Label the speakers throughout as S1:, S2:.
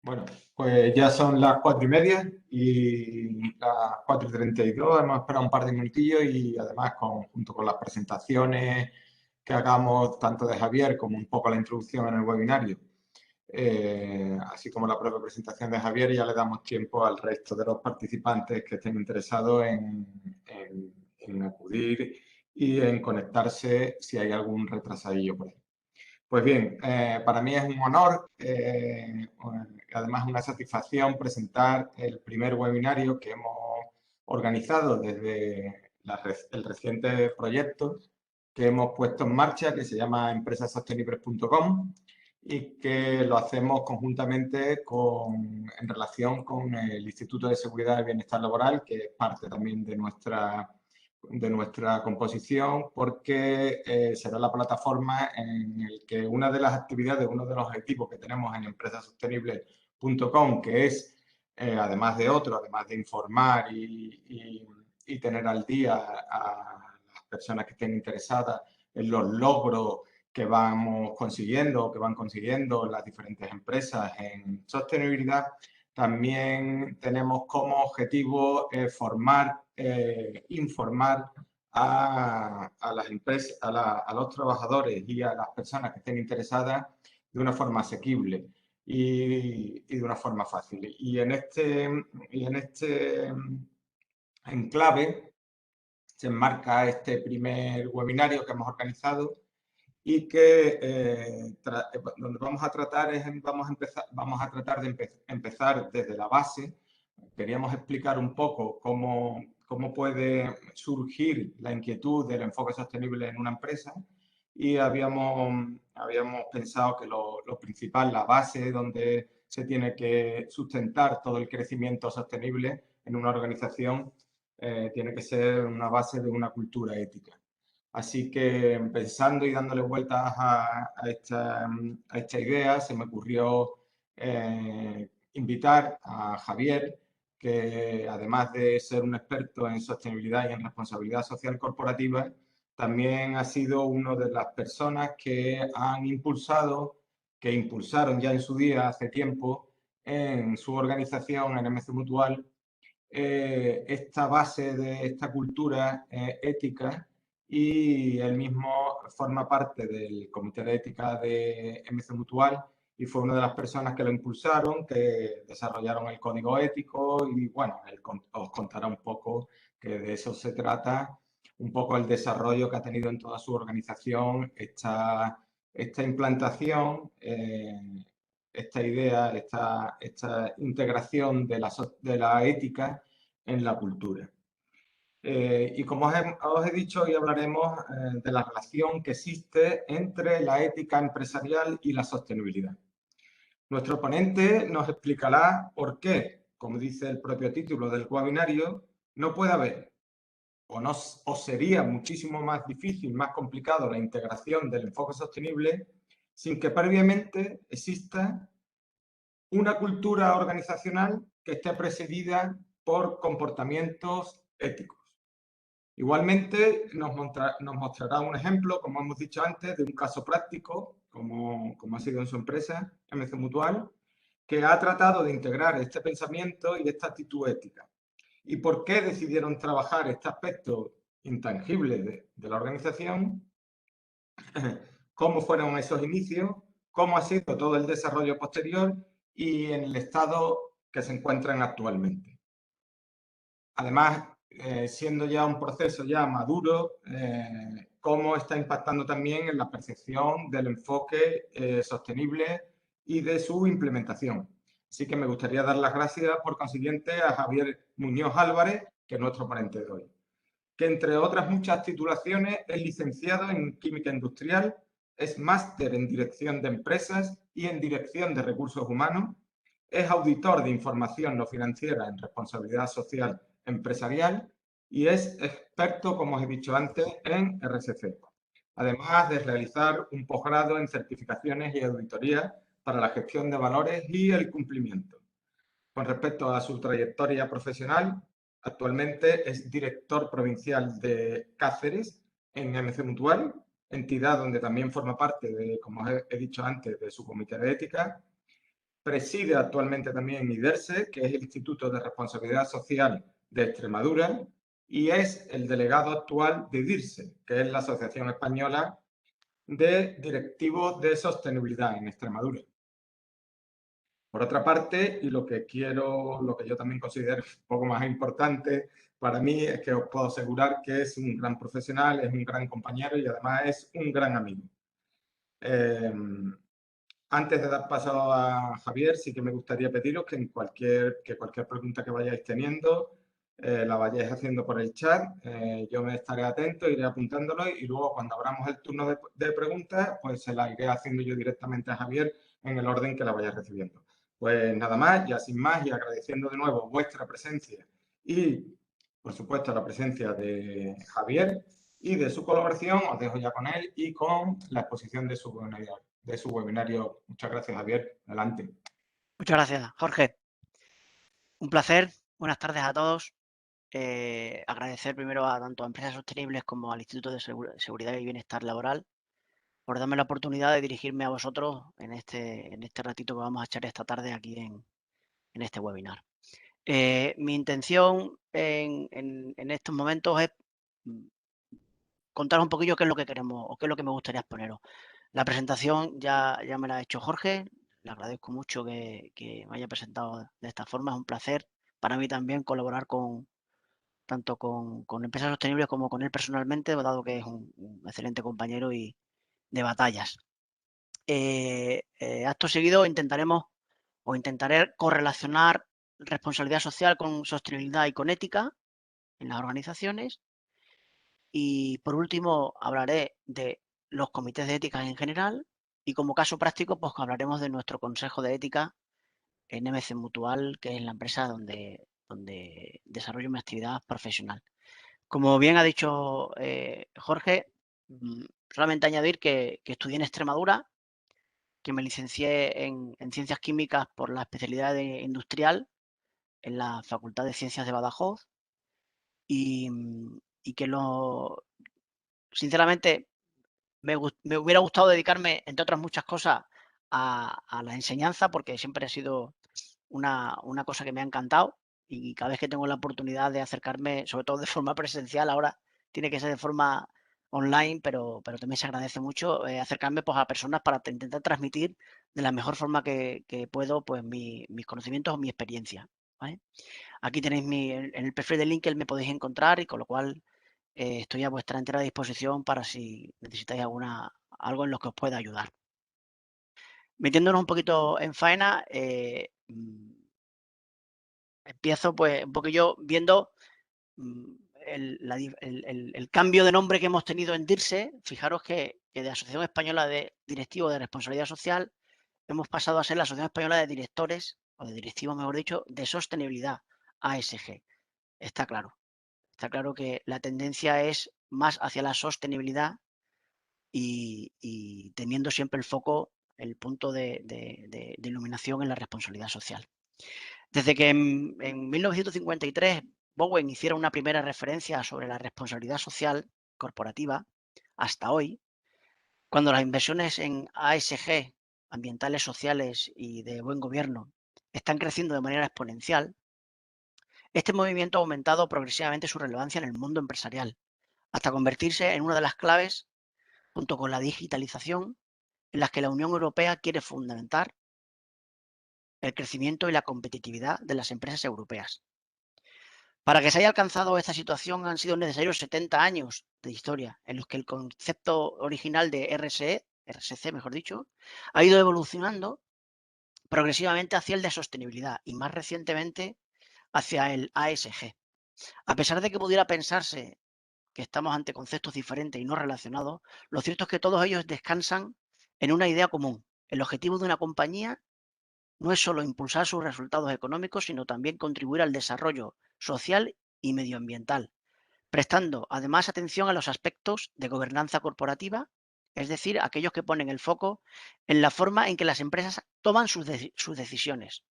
S1: Bueno, pues ya son las 4:30 y las 4:32. Hemos esperado un par de minutillos y además junto con las presentaciones que hagamos tanto de Javier como un poco la introducción en el webinario, así como la propia presentación de Javier, ya le damos tiempo al resto de los participantes que estén interesados en acudir y en conectarse si hay algún retrasadillo por ahí. Pues bien, para mí es un honor, además una satisfacción presentar el primer webinario que hemos organizado desde el reciente proyecto que hemos puesto en marcha, que se llama empresasostenibles.com y que lo hacemos conjuntamente en relación con el Instituto de Seguridad y Bienestar Laboral, que es parte también de nuestra composición, porque será la plataforma en el que una de las actividades, uno de los objetivos que tenemos en empresasostenibles.com, que es, además de otro, además de informar y tener al día a las personas que estén interesadas en los logros que vamos consiguiendo, que van consiguiendo las diferentes empresas en sostenibilidad. También tenemos como objetivo formar, informar a las empresas, a los trabajadores y a las personas que estén interesadas de una forma asequible y de una forma fácil. Y en este enclave se enmarca este primer webinario que hemos organizado y que donde vamos a tratar vamos a tratar de empezar desde la base. Queríamos explicar un poco cómo puede surgir la inquietud del enfoque sostenible en una empresa y habíamos pensado que lo principal, la base donde se tiene que sustentar todo el crecimiento sostenible en una organización, tiene que ser una base de una cultura ética. Así que pensando y dándole vueltas a esta idea, se me ocurrió invitar a Javier, que además de ser un experto en sostenibilidad y en responsabilidad social corporativa, también ha sido una de las personas que que impulsaron ya en su día, hace tiempo, en su organización, en MC Mutual, esta base de esta cultura ética, y él mismo forma parte del Comité de Ética de MC Mutual y fue una de las personas que lo impulsaron, que desarrollaron el código ético y bueno, él os contará un poco que de eso se trata, un poco el desarrollo que ha tenido en toda su organización esta implantación, esta idea, esta integración de la ética en la cultura. Y como os he dicho, hoy hablaremos de la relación que existe entre la ética empresarial y la sostenibilidad. Nuestro ponente nos explicará por qué, como dice el propio título del webinario, no puede haber o sería muchísimo más difícil, más complicado la integración del enfoque sostenible sin que previamente exista una cultura organizacional que esté precedida por comportamientos éticos. Igualmente, nos mostrará un ejemplo, como hemos dicho antes, de un caso práctico, como ha sido en su empresa, MC Mutual, que ha tratado de integrar este pensamiento y esta actitud ética. ¿Y por qué decidieron trabajar este aspecto intangible de la organización? ¿Cómo fueron esos inicios? ¿Cómo ha sido todo el desarrollo posterior? Y en el estado que se encuentran actualmente. Además, siendo ya un proceso ya maduro, cómo está impactando también en la percepción del enfoque sostenible y de su implementación. Así que me gustaría dar las gracias, por consiguiente, a Javier Muñoz Álvarez, que es nuestro ponente de hoy, que entre otras muchas titulaciones es licenciado en Química Industrial, es máster en Dirección de Empresas y en Dirección de Recursos Humanos, es auditor de información no financiera en responsabilidad social empresarial y es experto, como os he dicho antes, en RSC, además de realizar un posgrado en certificaciones y auditorías para la gestión de valores y el cumplimiento. Con respecto a su trayectoria profesional, actualmente es director provincial de Cáceres en MC Mutual, entidad donde también forma parte de, como he dicho antes, de su comité de ética. preside actualmente también IDERSE, que es el Instituto de Responsabilidad Social de Extremadura, y es el delegado actual de DIRSE, que es la Asociación Española de Directivos de Sostenibilidad en Extremadura. Por otra parte, y lo que yo también considero un poco más importante para mí, es que os puedo asegurar que es un gran profesional, es un gran compañero y además es un gran amigo. Antes de dar paso a Javier, sí que me gustaría pediros que cualquier pregunta que vayáis teniendo la vayáis haciendo por el chat. Yo me estaré atento, iré apuntándolo y luego cuando abramos el turno de preguntas, pues se la iré haciendo yo directamente a Javier en el orden que la vayáis recibiendo. Pues nada más, ya sin más y agradeciendo de nuevo vuestra presencia y, por supuesto, la presencia de Javier y de su colaboración, os dejo ya con él y con la exposición de su webinario. Muchas gracias, Javier. Adelante.
S2: Muchas gracias, Jorge. Un placer. Buenas tardes a todos. Agradecer primero a tanto a Empresas Sostenibles como al Instituto de Seguridad y Bienestar Laboral por darme la oportunidad de dirigirme a vosotros en este ratito que vamos a echar esta tarde aquí en este webinar. Mi intención en estos momentos es contaros un poquillo qué es lo que queremos o qué es lo que me gustaría exponeros. La presentación ya me la ha hecho Jorge. Le agradezco mucho que me haya presentado de esta forma. Es un placer para mí también colaborar tanto con Empresas Sostenibles como con él personalmente, dado que es un excelente compañero y de batallas. Acto seguido intentaré correlacionar responsabilidad social con sostenibilidad y con ética en las organizaciones. Y por último, hablaré de los comités de ética en general y como caso práctico, pues hablaremos de nuestro consejo de ética en MC Mutual, que es la empresa donde desarrollo mi actividad profesional. Como bien ha dicho Jorge, solamente añadir que estudié en Extremadura, que me licencié en Ciencias Químicas por la especialidad de industrial en la Facultad de Ciencias de Badajoz y que sinceramente me hubiera gustado dedicarme, entre otras muchas cosas, a la enseñanza, porque siempre ha sido una cosa que me ha encantado y cada vez que tengo la oportunidad de acercarme, sobre todo de forma presencial, ahora tiene que ser de forma online, pero también se agradece mucho acercarme pues, a personas para intentar transmitir de la mejor forma que puedo pues, mis conocimientos o mi experiencia. ¿Vale? Aquí tenéis en el perfil de LinkedIn me podéis encontrar y con lo cual estoy a vuestra entera disposición para si necesitáis algo en lo que os pueda ayudar. Metiéndonos un poquito en faena, empiezo pues un poquillo viendo el cambio de nombre que hemos tenido en DIRSE. Fijaros que de Asociación Española de Directivos de Responsabilidad Social hemos pasado a ser la Asociación Española de Directores, o de Directivos, mejor dicho, de Sostenibilidad, ASG. Está claro que la tendencia es más hacia la sostenibilidad y teniendo siempre el foco, el punto de iluminación en la responsabilidad social. Desde que en 1953 Bowen hiciera una primera referencia sobre la responsabilidad social corporativa, hasta hoy, cuando las inversiones en ASG, ambientales, sociales y de buen gobierno, están creciendo de manera exponencial, este movimiento ha aumentado progresivamente su relevancia en el mundo empresarial, hasta convertirse en una de las claves, junto con la digitalización, en las que la Unión Europea quiere fundamentar el crecimiento y la competitividad de las empresas europeas. Para que se haya alcanzado esta situación han sido necesarios 70 años de historia, en los que el concepto original de RSC, mejor dicho, ha ido evolucionando progresivamente hacia el de sostenibilidad y más recientemente hacia el ASG. A pesar de que pudiera pensarse que estamos ante conceptos diferentes y no relacionados, lo cierto es que todos ellos descansan en una idea común. El objetivo de una compañía no es solo impulsar sus resultados económicos, sino también contribuir al desarrollo social y medioambiental, prestando además atención a los aspectos de gobernanza corporativa, es decir, aquellos que ponen el foco en la forma en que las empresas toman sus decisiones.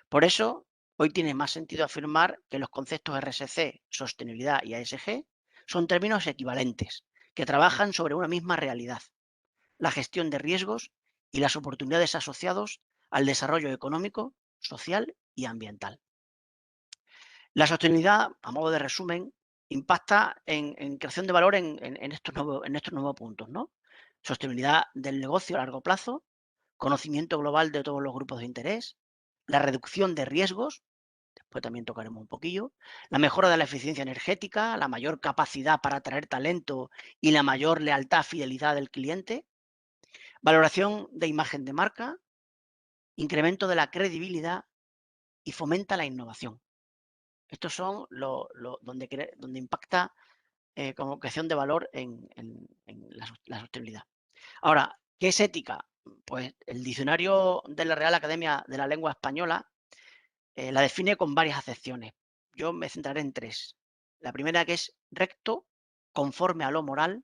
S2: Por eso, hoy tiene más sentido afirmar que los conceptos RSC, sostenibilidad y ASG son términos equivalentes, que trabajan sobre una misma realidad, la gestión de riesgos y las oportunidades asociados al desarrollo económico, social y ambiental. La sostenibilidad, a modo de resumen, impacta en creación de valor en estos nuevos puntos, ¿no? Sostenibilidad del negocio a largo plazo, conocimiento global de todos los grupos de interés, la reducción de riesgos, después también tocaremos un poquillo, la mejora de la eficiencia energética, la mayor capacidad para atraer talento y la mayor lealtad, fidelidad del cliente, valoración de imagen de marca, incremento de la credibilidad y fomenta la innovación. Estos son donde impacta como creación de valor en la sostenibilidad. Ahora, ¿qué es ética? Pues el diccionario de la Real Academia de la Lengua Española la define con varias acepciones. Yo me centraré en tres. La primera, que es recto, conforme a lo moral.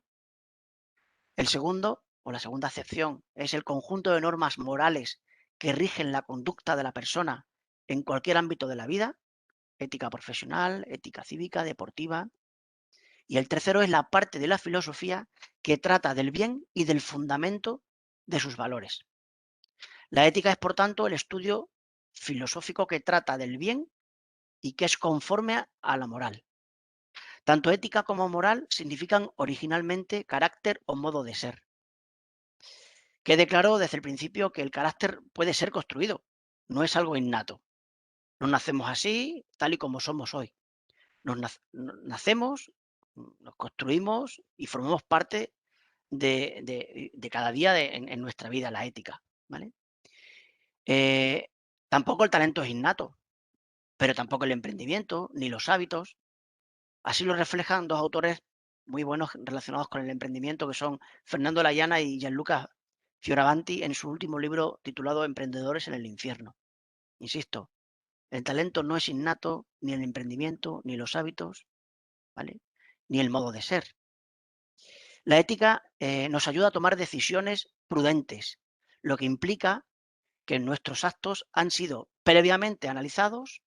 S2: El segundo, o la segunda acepción, es el conjunto de normas morales que rigen la conducta de la persona en cualquier ámbito de la vida, ética profesional, ética cívica, deportiva. Y el tercero es la parte de la filosofía que trata del bien y del fundamento de sus valores. La ética es, por tanto, el estudio filosófico que trata del bien y que es conforme a la moral. Tanto ética como moral significan originalmente carácter o modo de ser. Quede claro desde el principio que el carácter puede ser construido, no es algo innato. No nacemos así, tal y como somos hoy. Nacemos, nos construimos y formamos parte de cada día en nuestra vida, la ética. ¿Vale? Tampoco el talento es innato, pero tampoco el emprendimiento ni los hábitos. Así lo reflejan dos autores muy buenos relacionados con el emprendimiento, que son Fernando Layana y Gianluca Fioravanti, en su último libro titulado Emprendedores en el infierno. Insisto, el talento no es innato, ni el emprendimiento, ni los hábitos, ¿vale? Ni el modo de ser. La ética nos ayuda a tomar decisiones prudentes, lo que implica que nuestros actos han sido previamente analizados,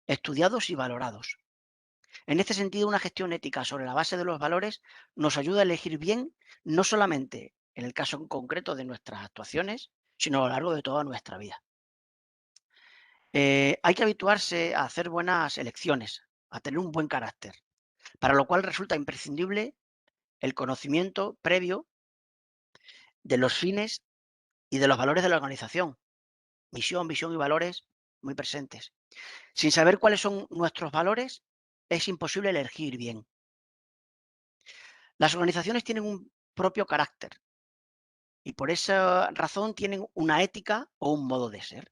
S2: estudiados y valorados. En este sentido, una gestión ética sobre la base de los valores nos ayuda a elegir bien, no solamente en el caso en concreto de nuestras actuaciones, sino a lo largo de toda nuestra vida. Hay que habituarse a hacer buenas elecciones, a tener un buen carácter, para lo cual resulta imprescindible el conocimiento previo de los fines y de los valores de la organización. Misión, visión y valores muy presentes. Sin saber cuáles son nuestros valores, es imposible elegir bien. Las organizaciones tienen un propio carácter y por esa razón tienen una ética o un modo de ser.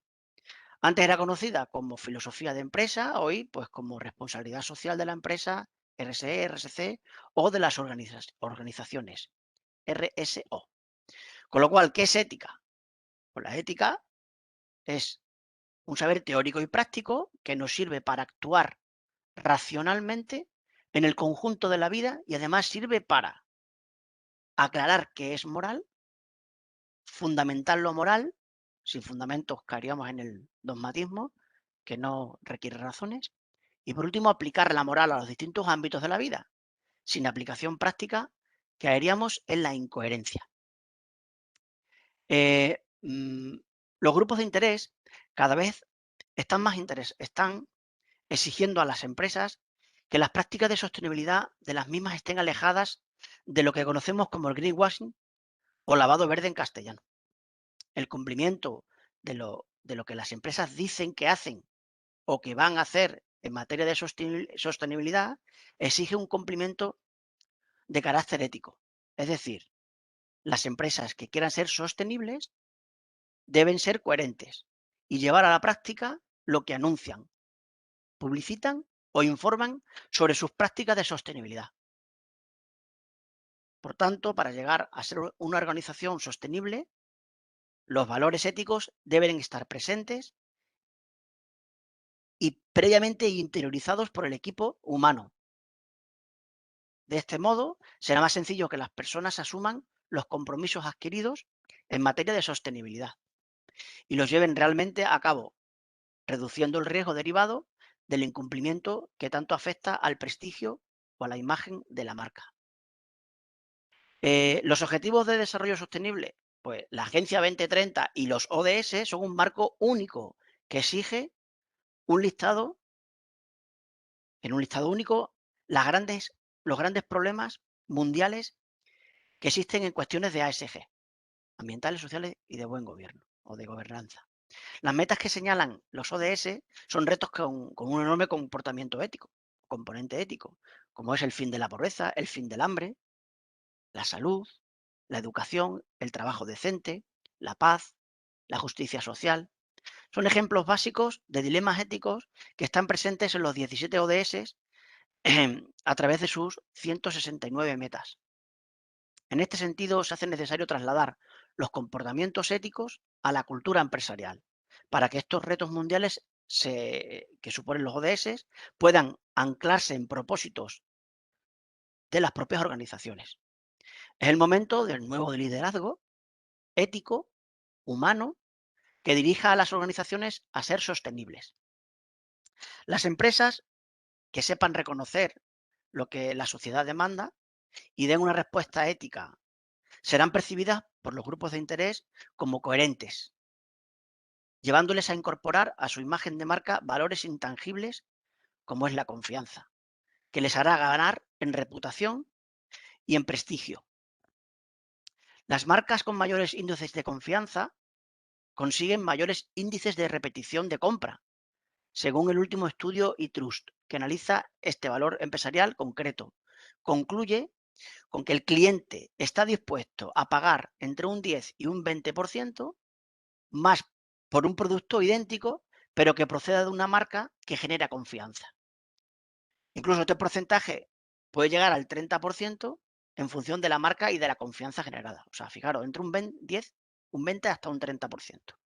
S2: Antes era conocida como filosofía de empresa, hoy pues como responsabilidad social de la empresa, RSE, RSC, o de las organizaciones, RSO. Con lo cual, ¿qué es ética? Pues la ética es un saber teórico y práctico que nos sirve para actuar racionalmente en el conjunto de la vida y además sirve para aclarar qué es moral, fundamentar lo moral, sin fundamentos caeríamos en el dogmatismo, que no requiere razones, y por último aplicar la moral a los distintos ámbitos de la vida. Sin aplicación práctica caeríamos en la incoherencia. Los grupos de interés cada vez están exigiendo a las empresas que las prácticas de sostenibilidad de las mismas estén alejadas de lo que conocemos como el greenwashing o lavado verde en castellano. El cumplimiento de lo que las empresas dicen que hacen o que van a hacer en materia de sostenibilidad exige un cumplimiento de carácter ético. Es decir, las empresas que quieran ser sostenibles deben ser coherentes y llevar a la práctica lo que anuncian, publicitan o informan sobre sus prácticas de sostenibilidad. Por tanto, para llegar a ser una organización sostenible, los valores éticos deben estar presentes y previamente interiorizados por el equipo humano. De este modo, será más sencillo que las personas asuman los compromisos adquiridos en materia de sostenibilidad y los lleven realmente a cabo, reduciendo el riesgo derivado del incumplimiento que tanto afecta al prestigio o a la imagen de la marca. Los objetivos de desarrollo sostenible Pues la Agencia 2030 y los ODS son un marco único que exige un listado, en un listado único, los grandes problemas mundiales que existen en cuestiones de ASG, ambientales, sociales y de buen gobierno o de gobernanza. Las metas que señalan los ODS son retos con un enorme comportamiento ético, componente ético, como es el fin de la pobreza, el fin del hambre, la salud, la educación, el trabajo decente, la paz, la justicia social. Son ejemplos básicos de dilemas éticos que están presentes en los 17 ODS a través de sus 169 metas. En este sentido, se hace necesario trasladar los comportamientos éticos a la cultura empresarial para que estos retos mundiales que suponen los ODS puedan anclarse en propósitos de las propias organizaciones. Es el momento del nuevo liderazgo ético, humano, que dirija a las organizaciones a ser sostenibles. Las empresas que sepan reconocer lo que la sociedad demanda y den una respuesta ética serán percibidas por los grupos de interés como coherentes, llevándoles a incorporar a su imagen de marca valores intangibles como es la confianza, que les hará ganar en reputación y en prestigio. Las marcas con mayores índices de confianza consiguen mayores índices de repetición de compra, según el último estudio eTrust, que analiza este valor empresarial concreto. Concluye con que el cliente está dispuesto a pagar entre un 10 y un 20% más por un producto idéntico, pero que proceda de una marca que genera confianza. Incluso este porcentaje puede llegar al 30% en función de la marca y de la confianza generada. O sea, fijaros, entre un 10, un 20 hasta un 30%.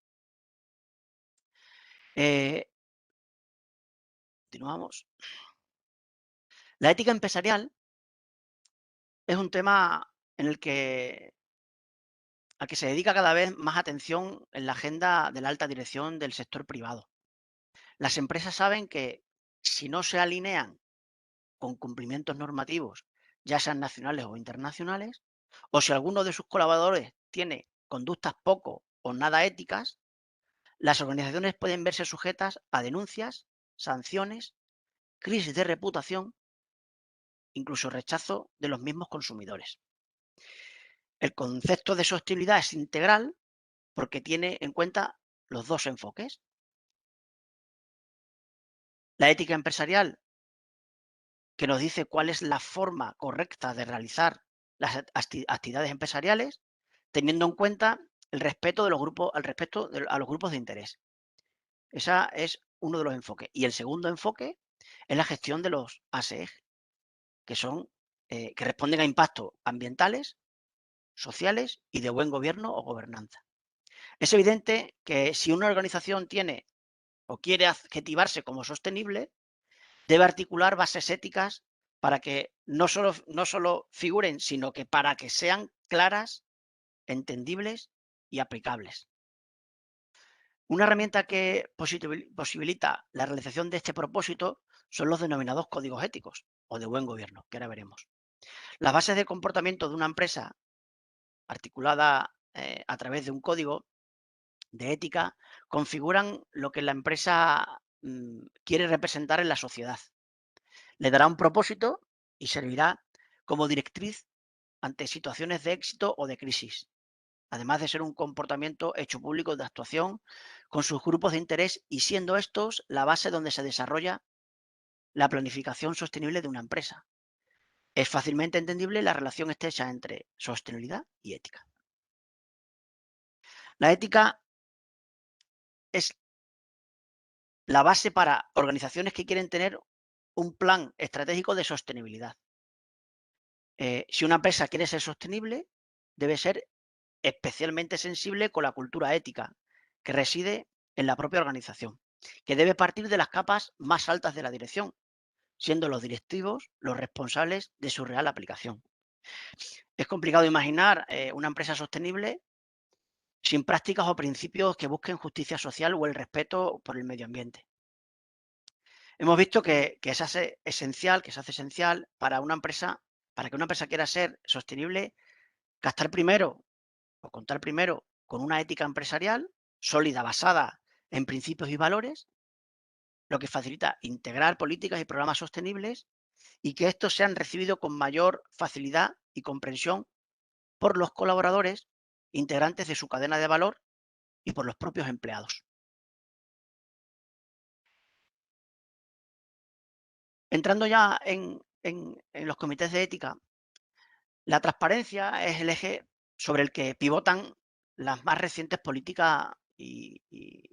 S2: Continuamos. La ética empresarial es un tema en el al que se dedica cada vez más atención en la agenda de la alta dirección del sector privado. Las empresas saben que si no se alinean con cumplimientos normativos, ya sean nacionales o internacionales, o si alguno de sus colaboradores tiene conductas poco o nada éticas, las organizaciones pueden verse sujetas a denuncias, sanciones, crisis de reputación, incluso rechazo de los mismos consumidores. El concepto de sostenibilidad es integral porque tiene en cuenta los dos enfoques. La ética empresarial, que nos dice cuál es la forma correcta de realizar las actividades empresariales, teniendo en cuenta el respeto de los grupos, a los grupos de interés. Ese es uno de los enfoques. Y el segundo enfoque es la gestión de los ASEG, que que responden a impactos ambientales, sociales y de buen gobierno o gobernanza. Es evidente que si una organización tiene o quiere adjetivarse como sostenible, debe articular bases éticas para que no solo figuren, sino que para que sean claras, entendibles y aplicables. Una herramienta que posibilita la realización de este propósito son los denominados códigos éticos o de buen gobierno, que ahora veremos. Las bases de comportamiento de una empresa articulada a través de un código de ética configuran lo que la empresa quiere representar en la sociedad. Le dará un propósito y servirá como directriz ante situaciones de éxito o de crisis, además de ser un comportamiento hecho público de actuación con sus grupos de interés y siendo estos la base donde se desarrolla la planificación sostenible de una empresa. Es fácilmente entendible la relación estrecha entre sostenibilidad y ética. La ética es la base para organizaciones que quieren tener un plan estratégico de sostenibilidad. Si una empresa quiere ser sostenible, debe ser especialmente sensible con la cultura ética que reside en la propia organización, que debe partir de las capas más altas de la dirección, siendo los directivos los responsables de su real aplicación. Es complicado imaginar una empresa sostenible sin prácticas o principios que busquen justicia social o el respeto por el medio ambiente. Hemos visto que se hace esencial para una empresa, para que una empresa quiera ser sostenible, gastar primero o contar primero con una ética empresarial sólida, basada en principios y valores, lo que facilita integrar políticas y programas sostenibles y que estos sean recibidos con mayor facilidad y comprensión por los colaboradores, integrantes de su cadena de valor y por los propios empleados. Entrando ya en los comités de ética, la transparencia es el eje sobre el que pivotan las más recientes políticas y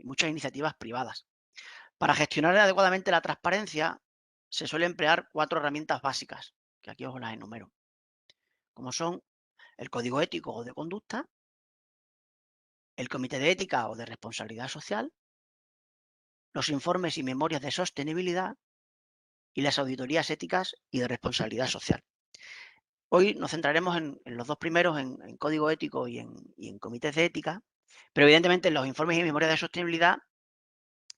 S2: muchas iniciativas privadas. Para gestionar adecuadamente la transparencia, se suele emplear 4 herramientas básicas, que aquí os las enumero, como son el código ético o de conducta, el comité de ética o de responsabilidad social, los informes y memorias de sostenibilidad y las auditorías éticas y de responsabilidad social. Hoy nos centraremos en los dos primeros, en código ético y en comités de ética, pero evidentemente en los informes y memorias de sostenibilidad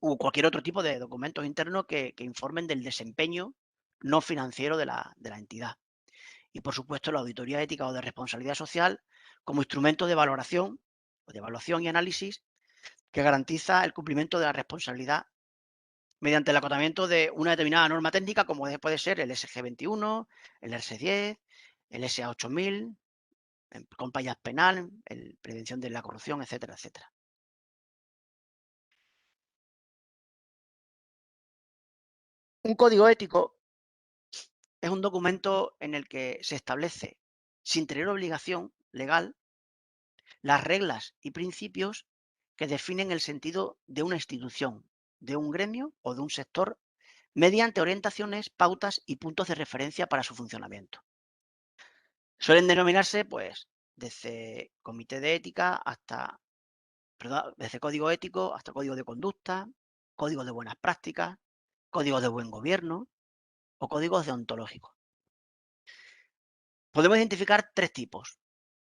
S2: u cualquier otro tipo de documentos internos que informen del desempeño no financiero de la entidad. Y por supuesto la auditoría ética o de responsabilidad social como instrumento de valoración o de evaluación y análisis que garantiza el cumplimiento de la responsabilidad mediante el acotamiento de una determinada norma técnica como puede ser el SG21, el ERS10, el SA8000, compliance penal, prevención de la corrupción, etcétera, etcétera. Un código ético es un documento en el que se establece, sin tener obligación legal, las reglas y principios que definen el sentido de una institución, de un gremio o de un sector, mediante orientaciones, pautas y puntos de referencia para su funcionamiento. Suelen denominarse, pues, desde comité de ética hasta, perdón, desde código ético hasta código de conducta, código de buenas prácticas, código de buen gobierno o códigos deontológicos. Podemos identificar 3 tipos.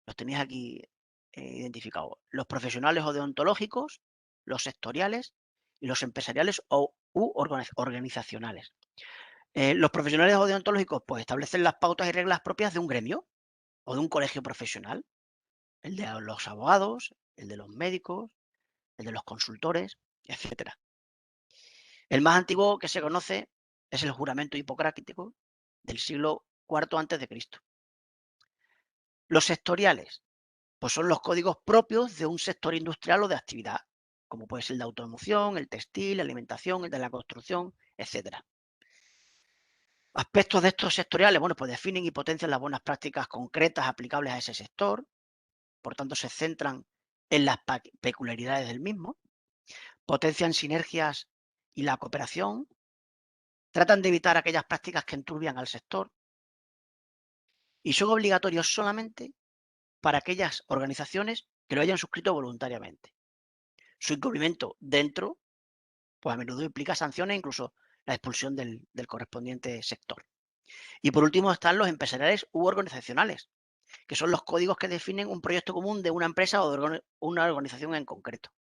S2: Los tenéis aquí identificados. Los profesionales o deontológicos, los sectoriales y los empresariales u organizacionales. Los profesionales o deontológicos pues establecen las pautas y reglas propias de un gremio o de un colegio profesional. El de los abogados, el de los médicos, el de los consultores, etcétera. El más antiguo que se conoce es el juramento hipocrático del siglo IV a.C. Los sectoriales, pues son los códigos propios de un sector industrial o de actividad, como puede ser el de automoción, el textil, la alimentación, el de la construcción, etcétera. Aspectos de estos sectoriales, bueno, pues definen y potencian las buenas prácticas concretas aplicables a ese sector, por tanto se centran en las peculiaridades del mismo, potencian sinergias y la cooperación, tratan de evitar aquellas prácticas que enturbian al sector y son obligatorios solamente para aquellas organizaciones que lo hayan suscrito voluntariamente. Su incumplimiento dentro, pues a menudo implica sanciones e incluso la expulsión del correspondiente sector. Y por último están los empresariales u organizacionales, que son los códigos que definen un proyecto común de una empresa o de una organización en concreto,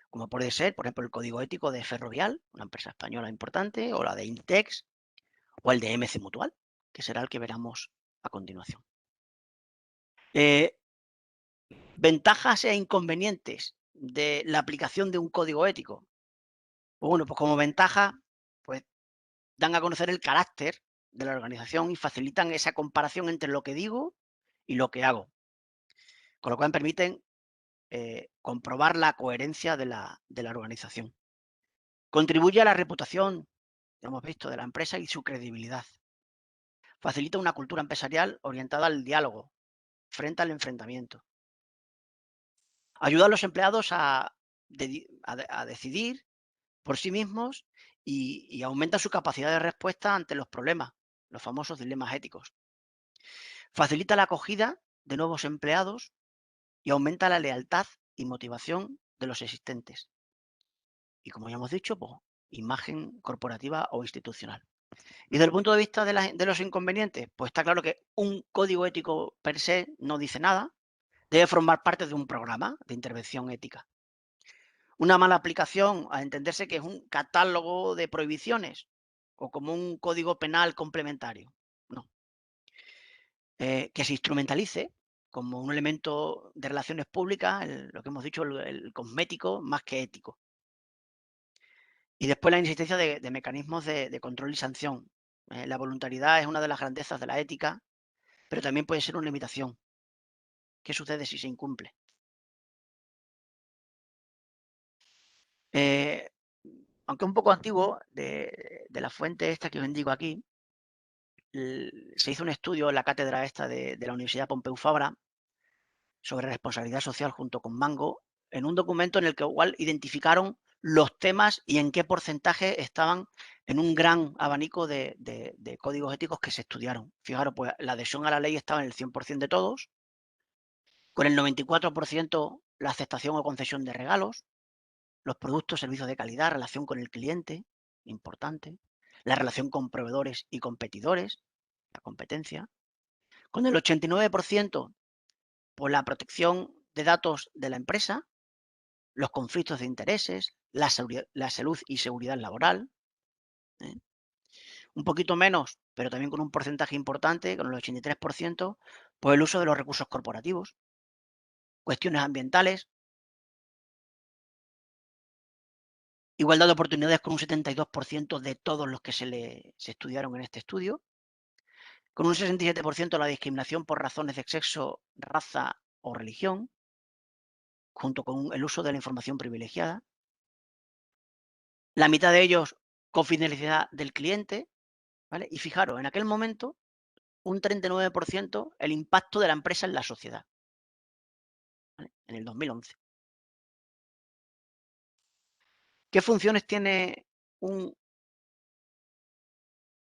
S2: como puede ser, por ejemplo, el código ético de Ferrovial, una empresa española importante, o la de Inditex, o el de MC Mutual, que será el que veremos a continuación. Ventajas e inconvenientes de la aplicación de un código ético. Pues bueno, pues como ventaja, pues dan a conocer el carácter de la organización y facilitan esa comparación entre lo que digo y lo que hago, con lo cual permiten comprobar la coherencia de la organización. Contribuye a la reputación, ya hemos visto, de la empresa y su credibilidad. Facilita una cultura empresarial orientada al diálogo frente al enfrentamiento. Ayuda a los empleados a decidir por sí mismos y aumenta su capacidad de respuesta ante los problemas, los famosos dilemas éticos. Facilita la acogida de nuevos empleados y aumenta la lealtad y motivación de los existentes. Y como ya hemos dicho, pues, imagen corporativa o institucional. Y desde el punto de vista de los inconvenientes, pues está claro que un código ético per se no dice nada, debe formar parte de un programa de intervención ética. Una mala aplicación, a entenderse que es un catálogo de prohibiciones o como un código penal complementario. No. Que se instrumentalice como un elemento de relaciones públicas, lo que hemos dicho, el cosmético más que ético. Y después la inexistencia de mecanismos de control y sanción. La voluntariedad es una de las grandezas de la ética, pero también puede ser una limitación. ¿Qué sucede si se incumple? Eh, Aunque un poco antiguo, de la fuente esta que os indico aquí, se hizo un estudio en la cátedra esta de la Universidad Pompeu Fabra sobre responsabilidad social junto con Mango, en un documento en el que igual identificaron los temas y en qué porcentaje estaban en un gran abanico de códigos éticos que se estudiaron. Fijaros, pues la adhesión a la ley estaba en el 100% de todos, con el 94% la aceptación o concesión de regalos, los productos, servicios de calidad, relación con el cliente, importante, la relación con proveedores y competidores, la competencia, con el 89% por la protección de datos de la empresa, los conflictos de intereses, la salud y seguridad laboral, ¿eh? Un poquito menos, pero también con un porcentaje importante, con el 83%, pues el uso de los recursos corporativos, cuestiones ambientales, igualdad de oportunidades con un 72% de todos los que se estudiaron en este estudio, con un 67% la discriminación por razones de sexo, raza o religión, junto con el uso de la información privilegiada, la mitad de ellos confidencialidad del cliente, ¿vale? Y fijaros, en aquel momento, un 39% el impacto de la empresa en la sociedad, ¿vale? En el 2011. ¿Qué funciones tiene un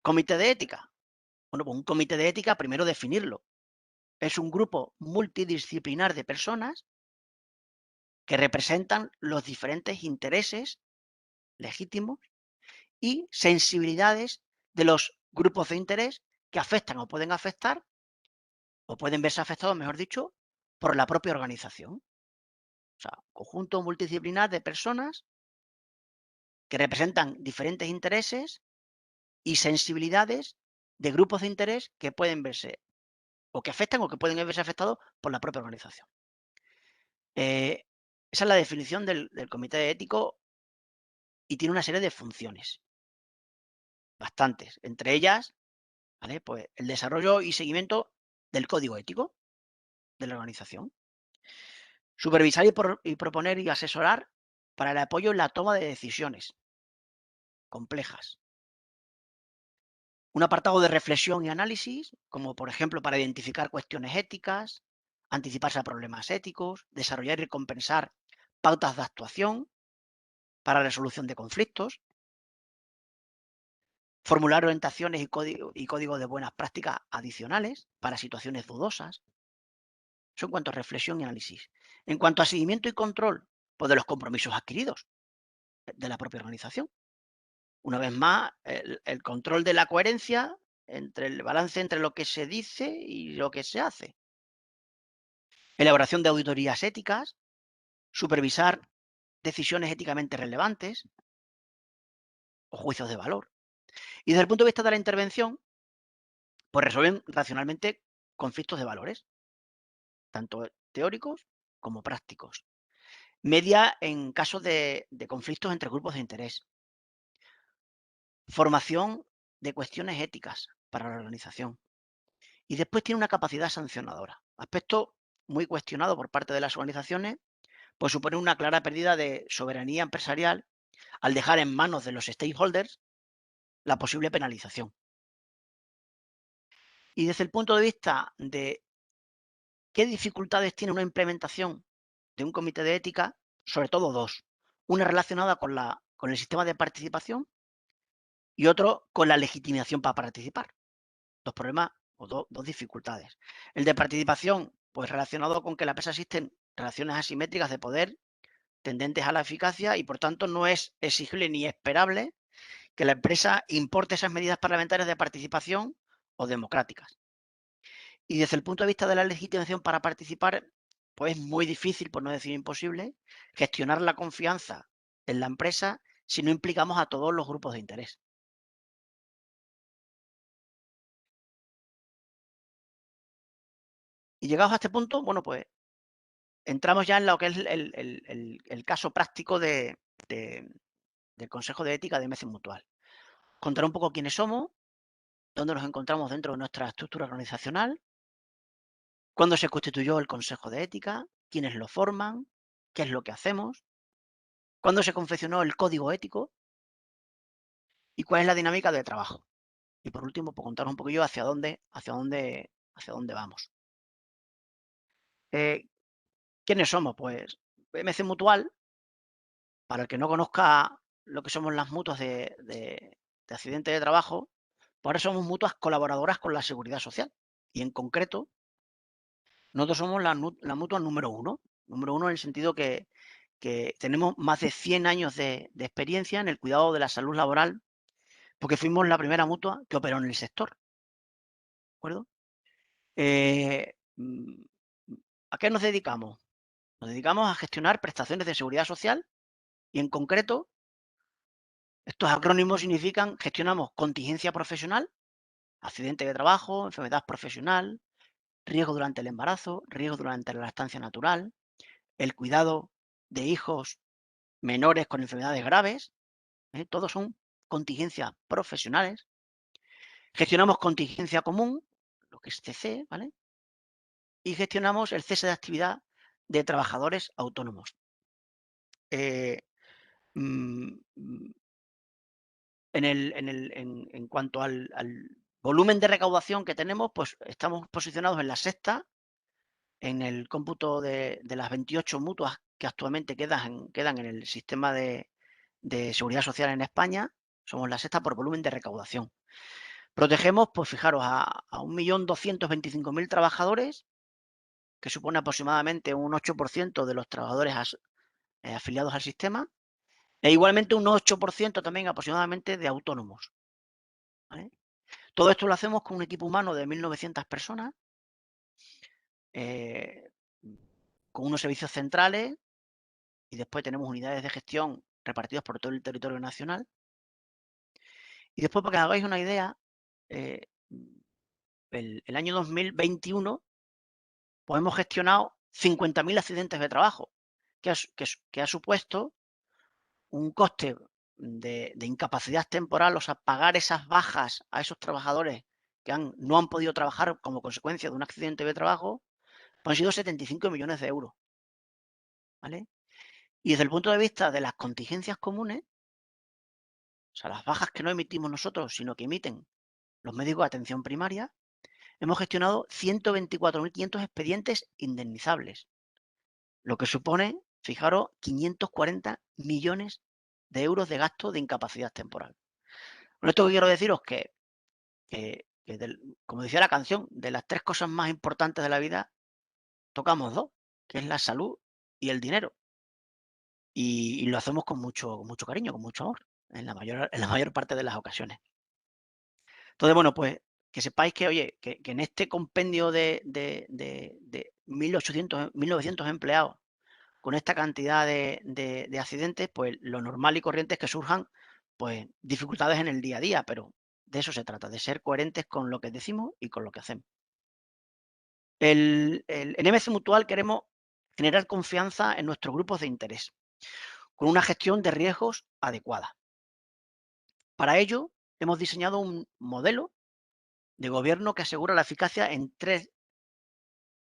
S2: comité de ética? Bueno, pues un comité de ética, primero definirlo. Es un grupo multidisciplinar de personas que representan los diferentes intereses legítimos y sensibilidades de los grupos de interés que afectan o pueden verse afectados, mejor dicho, por la propia organización. O sea, conjunto multidisciplinar de personas que representan diferentes intereses y sensibilidades de grupos de interés que pueden verse o que afectan o que pueden verse afectados por la propia organización. Esa es la definición del comité ético y tiene una serie de funciones, bastantes. Entre ellas, ¿vale? Pues el desarrollo y seguimiento del código ético de la organización. Supervisar y proponer y asesorar para el apoyo en la toma de decisiones complejas. Un apartado de reflexión y análisis, como por ejemplo para identificar cuestiones éticas, anticiparse a problemas éticos, desarrollar y compensar pautas de actuación para la resolución de conflictos, formular orientaciones y códigos de buenas prácticas adicionales para situaciones dudosas. Eso en cuanto a reflexión y análisis. En cuanto a seguimiento y control, pues de los compromisos adquiridos de la propia organización. Una vez más, el control de la coherencia entre el balance entre lo que se dice y lo que se hace. Elaboración de auditorías éticas, supervisar decisiones éticamente relevantes o juicios de valor. Y desde el punto de vista de la intervención, pues resuelven racionalmente conflictos de valores, tanto teóricos como prácticos. Media en casos de conflictos entre grupos de interés. Formación de cuestiones éticas para la organización. Y después tiene una capacidad sancionadora. Aspecto muy cuestionado por parte de las organizaciones, pues supone una clara pérdida de soberanía empresarial al dejar en manos de los stakeholders la posible penalización. Y desde el punto de vista de qué dificultades tiene una implementación de un comité de ética, sobre todo dos. Una relacionada con el sistema de participación y otro con la legitimación para participar. Dos problemas o dos dificultades. El de participación, pues relacionado con que en la empresa existen relaciones asimétricas de poder tendentes a la eficacia y por tanto no es exigible ni esperable que la empresa importe esas medidas parlamentarias de participación o democráticas. Y desde el punto de vista de la legitimación para participar, pues es muy difícil, por no decir imposible, gestionar la confianza en la empresa si no implicamos a todos los grupos de interés. Y llegados a este punto, bueno, pues entramos ya en lo que es el caso práctico del Consejo de Ética de MC Mutual. Contar un poco quiénes somos, dónde nos encontramos dentro de nuestra estructura organizacional, cuándo se constituyó el Consejo de Ética, quiénes lo forman, qué es lo que hacemos, cuándo se confeccionó el código ético y cuál es la dinámica de trabajo. Y por último, pues contaros un poquillo hacia dónde vamos. ¿Quiénes somos? Pues MC Mutual, para el que no conozca lo que somos las mutuas de accidente de trabajo, pues ahora somos mutuas colaboradoras con la Seguridad Social. Y en concreto, nosotros somos la mutua número uno. Número uno en el sentido que tenemos más de 100 años de experiencia en el cuidado de la salud laboral, porque fuimos la primera mutua que operó en el sector. ¿De acuerdo? ¿A qué nos dedicamos? Nos dedicamos a gestionar prestaciones de seguridad social y en concreto, estos acrónimos significan gestionamos contingencia profesional, accidente de trabajo, enfermedad profesional, riesgo durante el embarazo, riesgo durante la lactancia natural, el cuidado de hijos menores con enfermedades graves, todos son contingencias profesionales. Gestionamos contingencia común, lo que es CC, ¿vale? Y gestionamos el cese de actividad de trabajadores autónomos. Eh, mm, en cuanto al volumen de recaudación que tenemos, pues estamos posicionados en la sexta, en el cómputo de las 28 mutuas que actualmente quedan en el sistema de seguridad social en España, somos la sexta por volumen de recaudación. Protegemos, pues fijaros, a 1.225.000 trabajadores, que supone aproximadamente un 8% de los trabajadores afiliados al sistema, e igualmente un 8% también aproximadamente de autónomos. ¿Vale? Todo esto lo hacemos con un equipo humano de 1.900 personas, con unos servicios centrales y después tenemos unidades de gestión repartidas por todo el territorio nacional. Y después, para que os hagáis una idea, el año 2021 pues hemos gestionado 50.000 accidentes de trabajo, que ha supuesto un coste de incapacidad temporal, o sea, pagar esas bajas a esos trabajadores que no han podido trabajar como consecuencia de un accidente de trabajo, pues han sido 75 millones de euros. ¿Vale? Y desde el punto de vista de las contingencias comunes, o sea, las bajas que no emitimos nosotros, sino que emiten los médicos de atención primaria, hemos gestionado 124.500 expedientes indemnizables, lo que supone, fijaros, 540 millones de euros de gasto de incapacidad temporal. Con esto que quiero deciros como decía la canción, de las tres cosas más importantes de la vida, tocamos dos, que es la salud y el dinero. Y lo hacemos con mucho cariño, con mucho amor, en la mayor parte de las ocasiones. Entonces, bueno, pues que sepáis que, oye, que en este compendio de 1.900 empleados, con esta cantidad de accidentes, pues lo normal y corriente es que surjan pues dificultades en el día a día, pero de eso se trata, de ser coherentes con lo que decimos y con lo que hacemos. En MC Mutual queremos generar confianza en nuestros grupos de interés, con una gestión de riesgos adecuada. Para ello, hemos diseñado un modelo de gobierno que asegura la eficacia en 3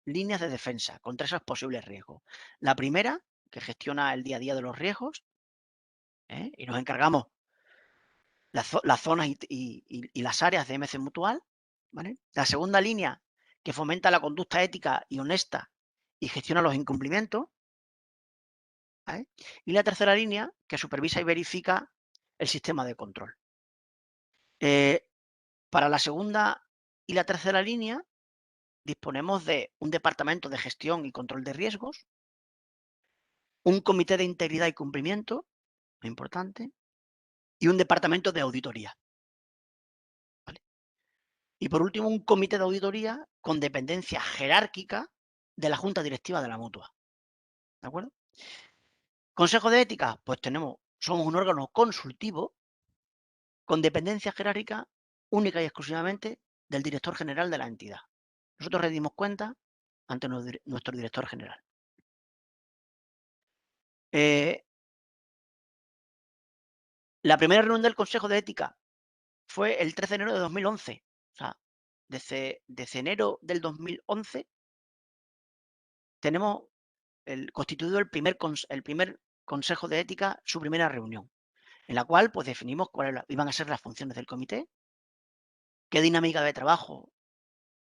S2: líneas de defensa contra esos posibles riesgos. La primera, que gestiona el día a día de los riesgos, y nos encargamos las zonas y las áreas de MC Mutual. ¿Vale? La segunda línea, que fomenta la conducta ética y honesta y gestiona los incumplimientos. ¿Vale? Y la tercera línea, que supervisa y verifica el sistema de control. Para la segunda y la tercera línea, disponemos de un departamento de gestión y control de riesgos, un comité de integridad y cumplimiento, muy importante, y un departamento de auditoría. ¿Vale? Y por último, un comité de auditoría con dependencia jerárquica de la junta directiva de la mutua. ¿De acuerdo? Consejo de ética, pues somos un órgano consultivo con dependencia jerárquica única y exclusivamente del director general de la entidad. Nosotros rendimos cuenta ante nuestro director general. La primera reunión del Consejo de Ética fue el 13 de enero de 2011. O sea, desde enero del 2011 tenemos constituido el primer Consejo de Ética, su primera reunión, en la cual pues, definimos cuáles iban a ser las funciones del comité, qué dinámica de trabajo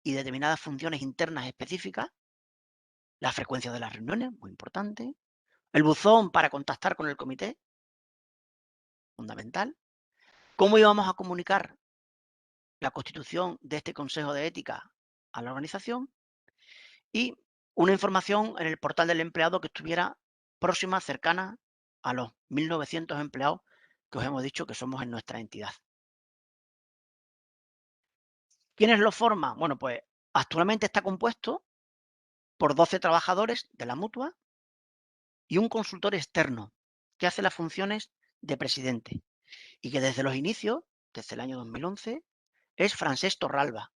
S2: y determinadas funciones internas específicas, la frecuencia de las reuniones, muy importante, el buzón para contactar con el comité, fundamental, cómo íbamos a comunicar la constitución de este Consejo de Ética a la organización y una información en el portal del empleado que estuviera próxima, cercana a los 1.900 empleados que os hemos dicho que somos en nuestra entidad. ¿Quiénes lo forman? Bueno, pues actualmente está compuesto por 12 trabajadores de la mutua y un consultor externo que hace las funciones de presidente y que desde los inicios, desde el año 2011, es Francesc Torralba,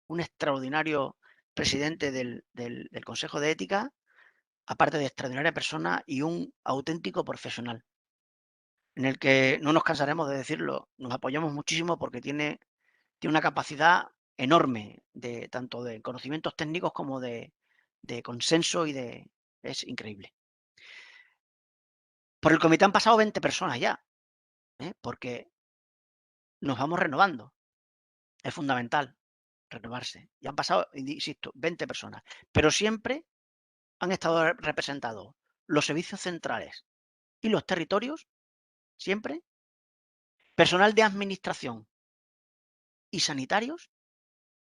S2: un extraordinario presidente del Consejo de Ética, aparte de extraordinaria persona y un auténtico profesional, en el que no nos cansaremos de decirlo, nos apoyamos muchísimo porque tiene una capacidad enorme de tanto de conocimientos técnicos como de consenso es increíble. Por el comité han pasado 20 personas ya, porque nos vamos renovando. Es fundamental renovarse. Y han pasado, insisto, 20 personas. Pero siempre han estado representados los servicios centrales y los territorios, siempre, personal de administración y sanitarios,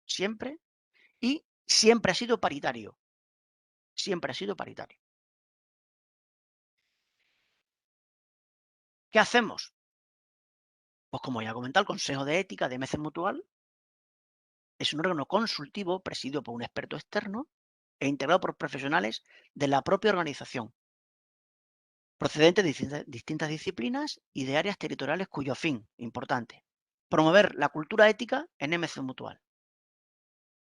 S2: siempre, y siempre ha sido paritario. Siempre ha sido paritario. ¿Qué hacemos? Pues como ya he comentado, el Consejo de Ética de MC Mutual es un órgano consultivo presidido por un experto externo e integrado por profesionales de la propia organización, procedentes de distintas disciplinas y de áreas territoriales cuyo fin, importante, promover la cultura ética en MC Mutual.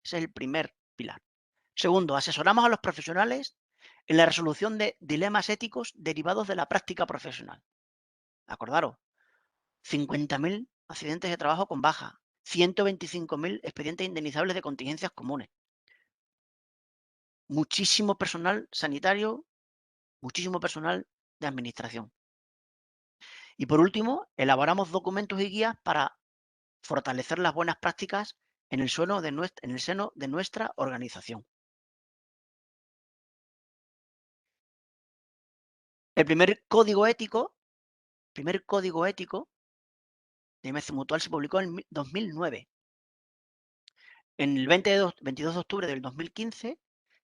S2: Ese es el primer pilar. Segundo, asesoramos a los profesionales en la resolución de dilemas éticos derivados de la práctica profesional. Acordaros, 50.000 accidentes de trabajo con baja, 125.000 expedientes indemnizables de contingencias comunes, muchísimo personal sanitario, muchísimo personal de administración. Y por último, elaboramos documentos y guías para fortalecer las buenas prácticas en el seno de nuestra organización. El primer código ético de MC Mutual se publicó en 2009. En el 22 de octubre del 2015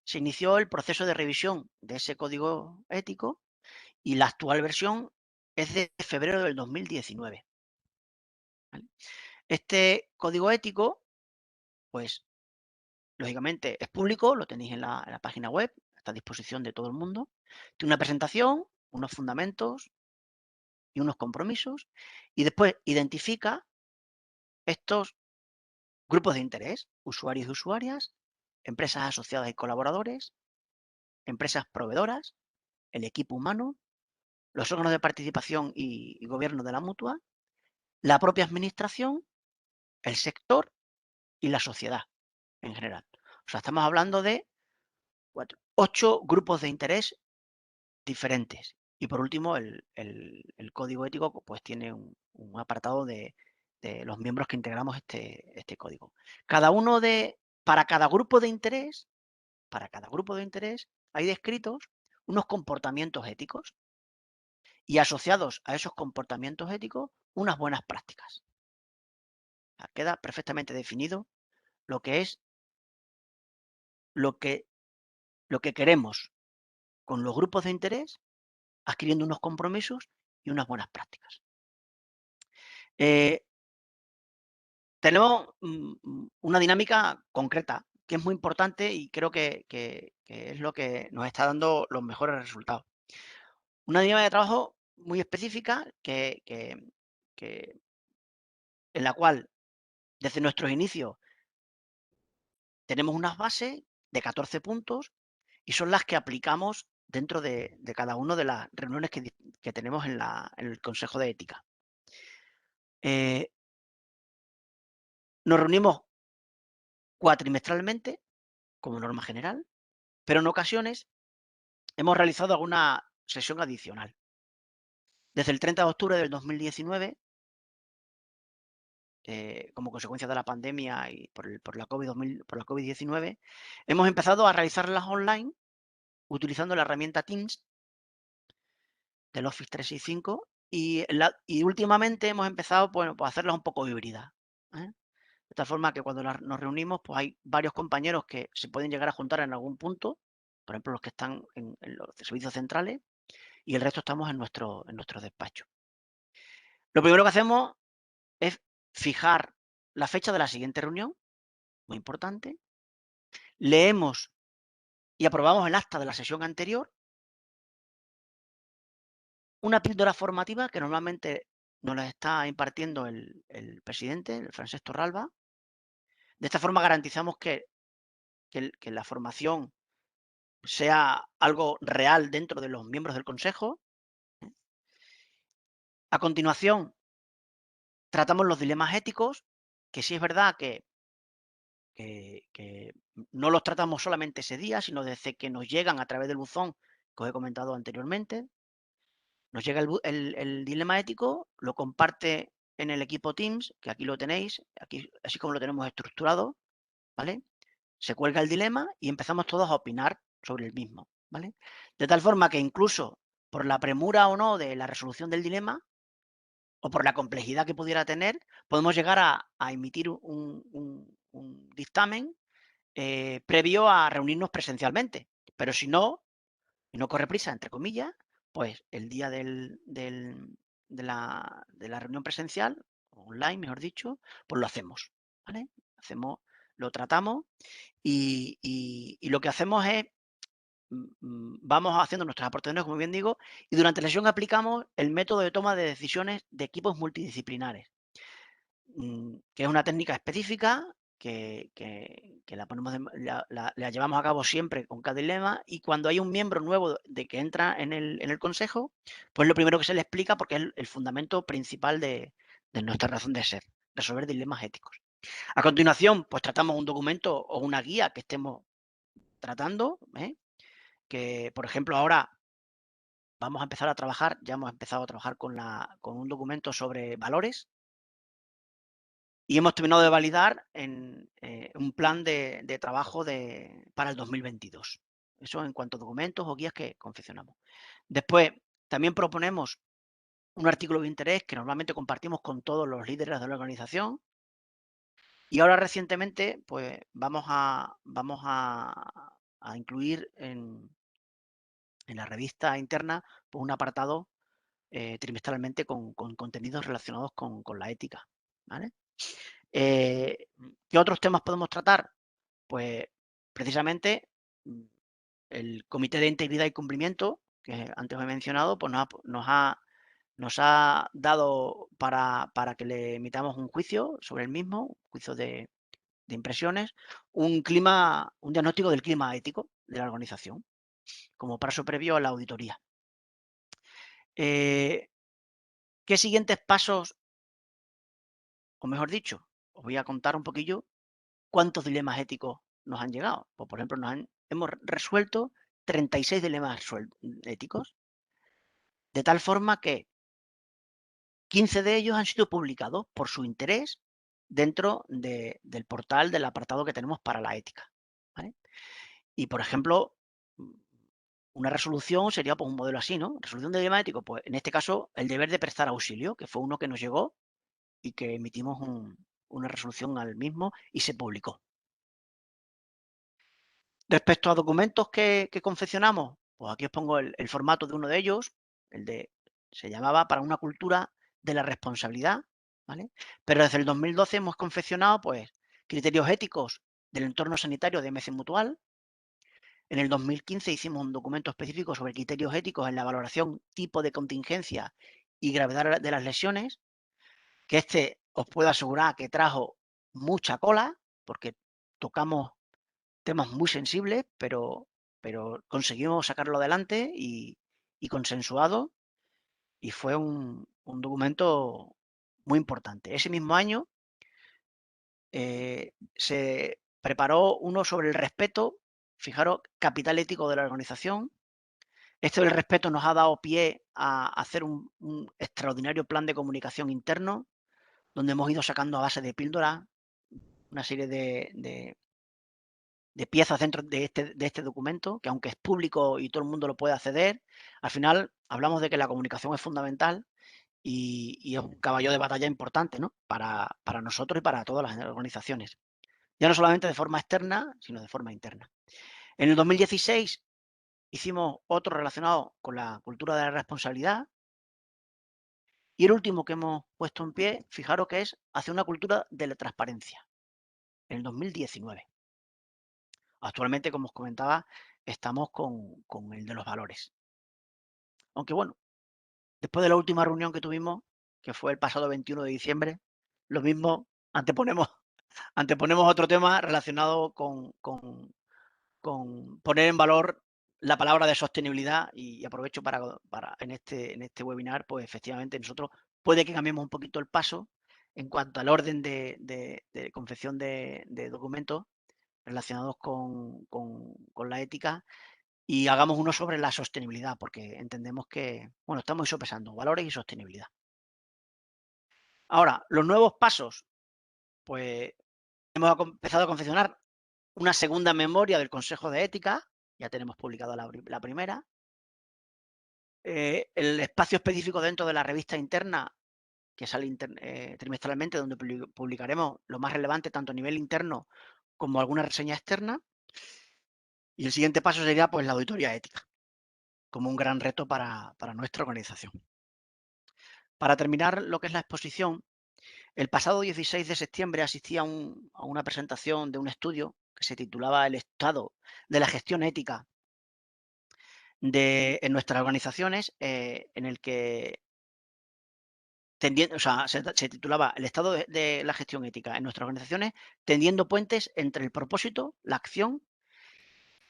S2: se inició el proceso de revisión de ese código ético y la actual versión es de febrero del 2019. ¿Vale? Este código ético, pues, lógicamente es público, lo tenéis en la página web, está a disposición de todo el mundo. Tiene una presentación, unos fundamentos y unos compromisos, y después identifica estos grupos de interés, usuarios y usuarias, empresas asociadas y colaboradores, empresas proveedoras, el equipo humano, los órganos de participación y gobierno de la mutua, la propia administración, el sector y la sociedad en general. O sea, estamos hablando de 8 grupos de interés diferentes. Y por último, el código ético pues tiene un apartado de los miembros que integramos este código. Para cada grupo de interés, hay descritos unos comportamientos éticos y asociados a esos comportamientos éticos unas buenas prácticas. Queda perfectamente definido lo que es lo que queremos con los grupos de interés, adquiriendo unos compromisos y unas buenas prácticas. Tenemos una dinámica concreta que es muy importante y creo que es lo que nos está dando los mejores resultados. Una dinámica de trabajo muy específica en la cual desde nuestros inicios tenemos unas bases de 14 puntos y son las que aplicamos dentro de cada una de las reuniones que tenemos en el Consejo de Ética. Nos reunimos cuatrimestralmente, como norma general, pero en ocasiones hemos realizado alguna sesión adicional. Desde el 30 de octubre del 2019, como consecuencia de la pandemia y por la COVID-19, hemos empezado a realizarlas online utilizando la herramienta Teams del Office 365 y últimamente hemos empezado, bueno, pues a hacerlas un poco híbridas, ¿eh? De tal forma que cuando nos reunimos, pues hay varios compañeros que se pueden llegar a juntar en algún punto, por ejemplo, los que están en los servicios centrales, y el resto estamos en nuestro despacho. Lo primero que hacemos es fijar la fecha de la siguiente reunión, muy importante. Leemos y aprobamos el acta de la sesión anterior. Una píldora formativa que normalmente nos la está impartiendo el presidente, el Francesc Torralba. De esta forma garantizamos que la formación sea algo real dentro de los miembros del consejo. A continuación, tratamos los dilemas éticos, que sí es verdad que no los tratamos solamente ese día, sino desde que nos llegan a través del buzón que os he comentado anteriormente. Nos llega el dilema ético, lo comparte en el equipo Teams, que aquí lo tenéis, aquí, así como lo tenemos estructurado, ¿vale? Se cuelga el dilema y empezamos todos a opinar sobre el mismo, ¿vale? De tal forma que incluso por la premura o no de la resolución del dilema, o por la complejidad que pudiera tener, podemos llegar a emitir un dictamen previo a reunirnos presencialmente. Pero si no, y no corre prisa, entre comillas, pues el día de la reunión presencial, online, mejor dicho, pues lo hacemos, ¿vale? Lo tratamos y lo que hacemos es, vamos haciendo nuestras aportaciones, como bien digo, y durante la sesión aplicamos el método de toma de decisiones de equipos multidisciplinares. Que es una técnica específica que la ponemos la llevamos a cabo siempre con cada dilema, y cuando hay un miembro nuevo de que entra en el consejo, pues lo primero que se le explica, porque es el fundamento principal de nuestra razón de ser, resolver dilemas éticos. A continuación, pues tratamos un documento o una guía que estemos tratando, que por ejemplo ahora vamos a empezar a trabajar, ya hemos empezado a trabajar con un documento sobre valores. Y hemos terminado de validar un plan de trabajo para el 2022. Eso en cuanto a documentos o guías que confeccionamos. Después, también proponemos un artículo de interés que normalmente compartimos con todos los líderes de la organización. Y ahora recientemente, pues vamos a incluir en la revista interna pues, un apartado trimestralmente con contenidos relacionados con la ética, ¿vale? ¿Qué otros temas podemos tratar? Pues precisamente el Comité de Integridad y Cumplimiento, que antes os he mencionado, pues nos ha dado para que le emitamos un juicio sobre el mismo, un juicio de impresiones, un diagnóstico del clima ético de la organización, como paso previo a la auditoría. ¿Qué siguientes pasos, o mejor dicho, os voy a contar un poquillo cuántos dilemas éticos nos han llegado? Pues, por ejemplo, hemos resuelto 36 dilemas éticos, de tal forma que 15 de ellos han sido publicados por su interés dentro del portal del apartado que tenemos para la ética, ¿vale? Y, por ejemplo, una resolución sería pues, un modelo así, ¿no? Resolución de dilema ético, pues en este caso el deber de prestar auxilio, que fue uno que nos llegó y que emitimos una resolución al mismo y se publicó. Respecto a documentos que confeccionamos, pues aquí os pongo el formato de uno de ellos, se llamaba Para una cultura de la responsabilidad, ¿vale? Pero desde el 2012 hemos confeccionado, pues, criterios éticos del entorno sanitario de MC Mutual. En el 2015 hicimos un documento específico sobre criterios éticos en la valoración, tipo de contingencia y gravedad de las lesiones, que os puedo asegurar que trajo mucha cola, porque tocamos temas muy sensibles, pero conseguimos sacarlo adelante y consensuado, y fue un documento muy importante. Ese mismo año se preparó uno sobre el respeto, fijaros, capital ético de la organización. Esto del respeto nos ha dado pie a hacer un extraordinario plan de comunicación interno, donde hemos ido sacando a base de píldoras una serie de piezas dentro de este documento, que aunque es público y todo el mundo lo puede acceder, al final hablamos de que la comunicación es fundamental y es un caballo de batalla importante, ¿no? Para nosotros y para todas las organizaciones. Ya no solamente de forma externa, sino de forma interna. En el 2016 hicimos otro relacionado con la cultura de la responsabilidad. Y el último que hemos puesto en pie, fijaros que es hacia una cultura de la transparencia, en el 2019. Actualmente, como os comentaba, estamos con el de los valores. Aunque bueno, después de la última reunión que tuvimos, que fue el pasado 21 de diciembre, lo mismo anteponemos, anteponemos otro tema relacionado con poner en valor la palabra de sostenibilidad y aprovecho para en este webinar, pues efectivamente nosotros puede que cambiemos un poquito el paso en cuanto al orden de confección de documentos relacionados con la ética y hagamos uno sobre la sostenibilidad, porque entendemos que, bueno, estamos sopesando valores y sostenibilidad. Ahora, los nuevos pasos, pues hemos empezado a confeccionar una segunda memoria del Consejo de Ética, ya tenemos publicada la primera. El espacio específico dentro de la revista interna, que sale trimestralmente, donde publicaremos lo más relevante tanto a nivel interno como alguna reseña externa. Y el siguiente paso sería pues la auditoría ética, como un gran reto para nuestra organización. Para terminar lo que es la exposición, el pasado 16 de septiembre asistí a una presentación de un estudio que se titulaba El estado de la gestión ética en nuestras organizaciones, en el que se titulaba El estado de la gestión ética en nuestras organizaciones, tendiendo puentes entre el propósito, la acción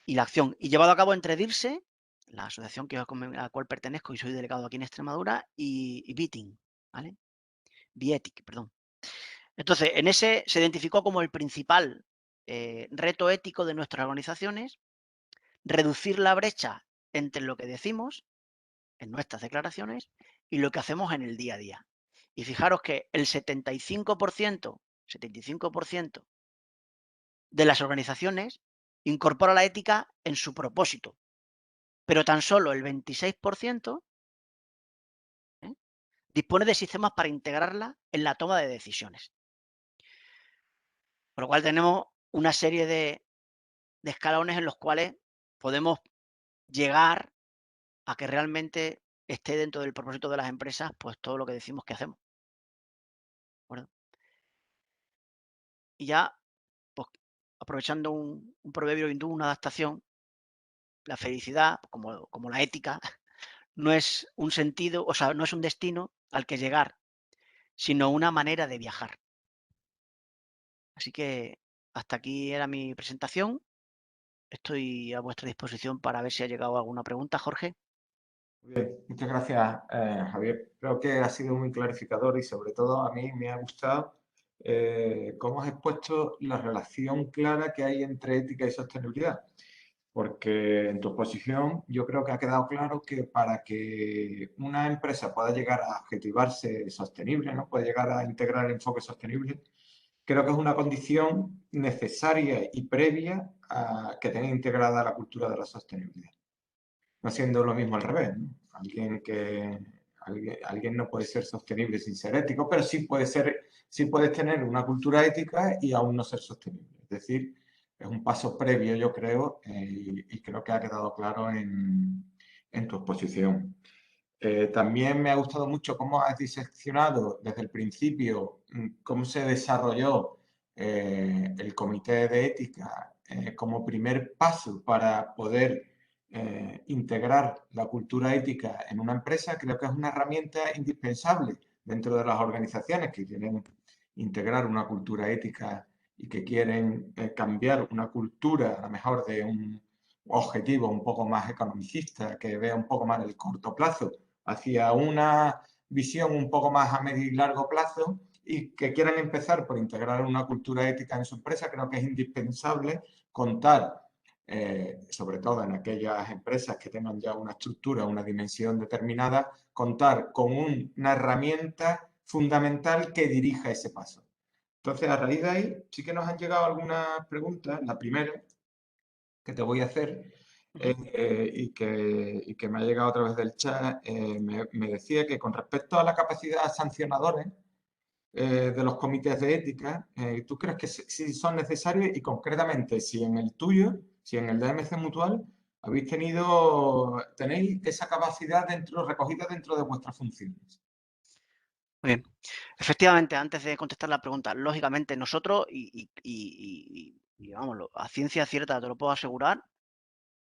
S2: y la acción, y llevado a cabo entre DIRSE, la asociación a la cual pertenezco y soy delegado aquí en Extremadura, y BITIN, ¿vale? Bietic, perdón. Entonces, en ese se identificó como el principal reto ético de nuestras organizaciones, reducir la brecha entre lo que decimos en nuestras declaraciones y lo que hacemos en el día a día. Y fijaros que el 75% de las organizaciones incorpora la ética en su propósito, pero tan solo el 26% dispone de sistemas para integrarla en la toma de decisiones. Por lo cual tenemos una serie de escalones en los cuales podemos llegar a que realmente esté dentro del propósito de las empresas, pues todo lo que decimos que hacemos. ¿De acuerdo? Y ya, pues aprovechando un proverbio hindú, una adaptación, la felicidad, como la ética, no es un sentido, o sea, no es un destino al que llegar, sino una manera de viajar. Así que hasta aquí era mi presentación. Estoy a vuestra disposición para ver si ha llegado alguna pregunta, Jorge.
S1: Muy bien, muchas gracias, Javier. Creo que ha sido muy clarificador y sobre todo a mí me ha gustado cómo has expuesto la relación clara que hay entre ética y sostenibilidad. Porque en tu exposición yo creo que ha quedado claro que para que una empresa pueda llegar a objetivarse sostenible, ¿no? Puede llegar a integrar el enfoque sostenible, creo que es una condición necesaria y previa a que tenga integrada la cultura de la sostenibilidad. No siendo lo mismo al revés, ¿no? Alguien no puede ser sostenible sin ser ético, pero sí puedes tener una cultura ética y aún no ser sostenible. Es decir, es un paso previo, yo creo, y creo que ha quedado claro en tu exposición. También me ha gustado mucho cómo has diseccionado desde el principio cómo se desarrolló el comité de ética como primer paso para poder integrar la cultura ética en una empresa. Creo que es una herramienta indispensable dentro de las organizaciones que quieren integrar una cultura ética y que quieren cambiar una cultura, a lo mejor de un objetivo un poco más economicista, que vea un poco más el corto plazo, hacia una visión un poco más a medio y largo plazo, y que quieran empezar por integrar una cultura ética en su empresa, creo que es indispensable contar, sobre todo en aquellas empresas que tengan ya una estructura, una dimensión determinada, contar con una herramienta fundamental que dirija ese paso. Entonces, a raíz de ahí, sí que nos han llegado algunas preguntas. La primera que te voy a hacer y que me ha llegado a través del chat, me decía que con respecto a la capacidad sancionadora de los comités de ética, ¿tú crees que sí son necesarios? Y concretamente, si en el tuyo, si en el de AMC Mutual, tenéis esa capacidad recogida dentro de vuestras funciones.
S2: Muy bien. Efectivamente, antes de contestar la pregunta, lógicamente nosotros, vamos, a ciencia cierta te lo puedo asegurar,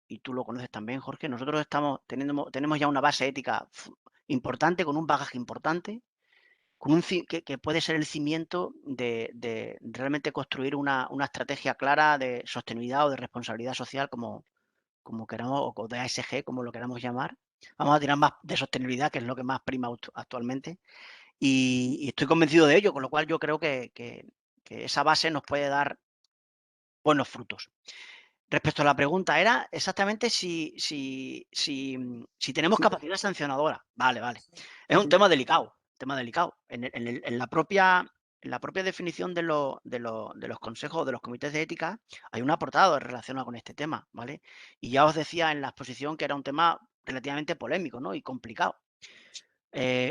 S2: y tú lo conoces también, Jorge, nosotros tenemos ya una base ética importante, con un bagaje importante, que puede ser el cimiento de realmente construir una estrategia clara de sostenibilidad o de responsabilidad social, como queramos, o de ASG, como lo queramos llamar. Vamos a tirar más de sostenibilidad, que es lo que más prima actualmente. Y estoy convencido de ello, con lo cual yo creo que esa base nos puede dar buenos frutos. Respecto a la pregunta, era exactamente si tenemos
S1: Sí,
S2: capacidad sancionadora. Vale, vale. Es un
S1: sí.
S2: tema delicado, tema delicado. En la propia definición de los consejos, de los comités de ética, hay un apartado relacionado con este tema, ¿vale? Y ya os decía en la exposición que era un tema relativamente polémico, ¿no? Y complicado.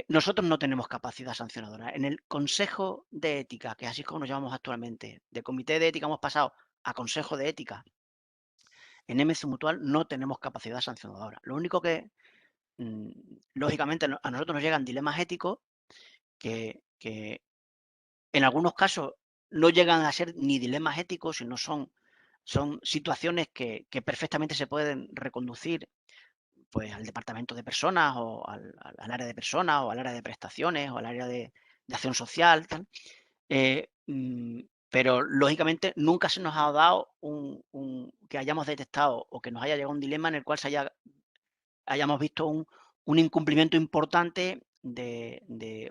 S2: Nosotros no tenemos capacidad sancionadora. En el Consejo de Ética, que así es como nos llamamos actualmente, de Comité de Ética hemos pasado a Consejo de Ética, en MC Mutual no tenemos capacidad sancionadora. Lo único que, mm, lógicamente, a nosotros nos llegan dilemas éticos que en algunos casos no llegan a ser ni dilemas éticos, sino son situaciones que perfectamente se pueden reconducir, pues, al departamento de personas o al área de personas o al área de prestaciones o al área de acción social, tal. Pero lógicamente nunca se nos ha dado que hayamos detectado o que nos haya llegado un dilema en el cual hayamos visto un incumplimiento importante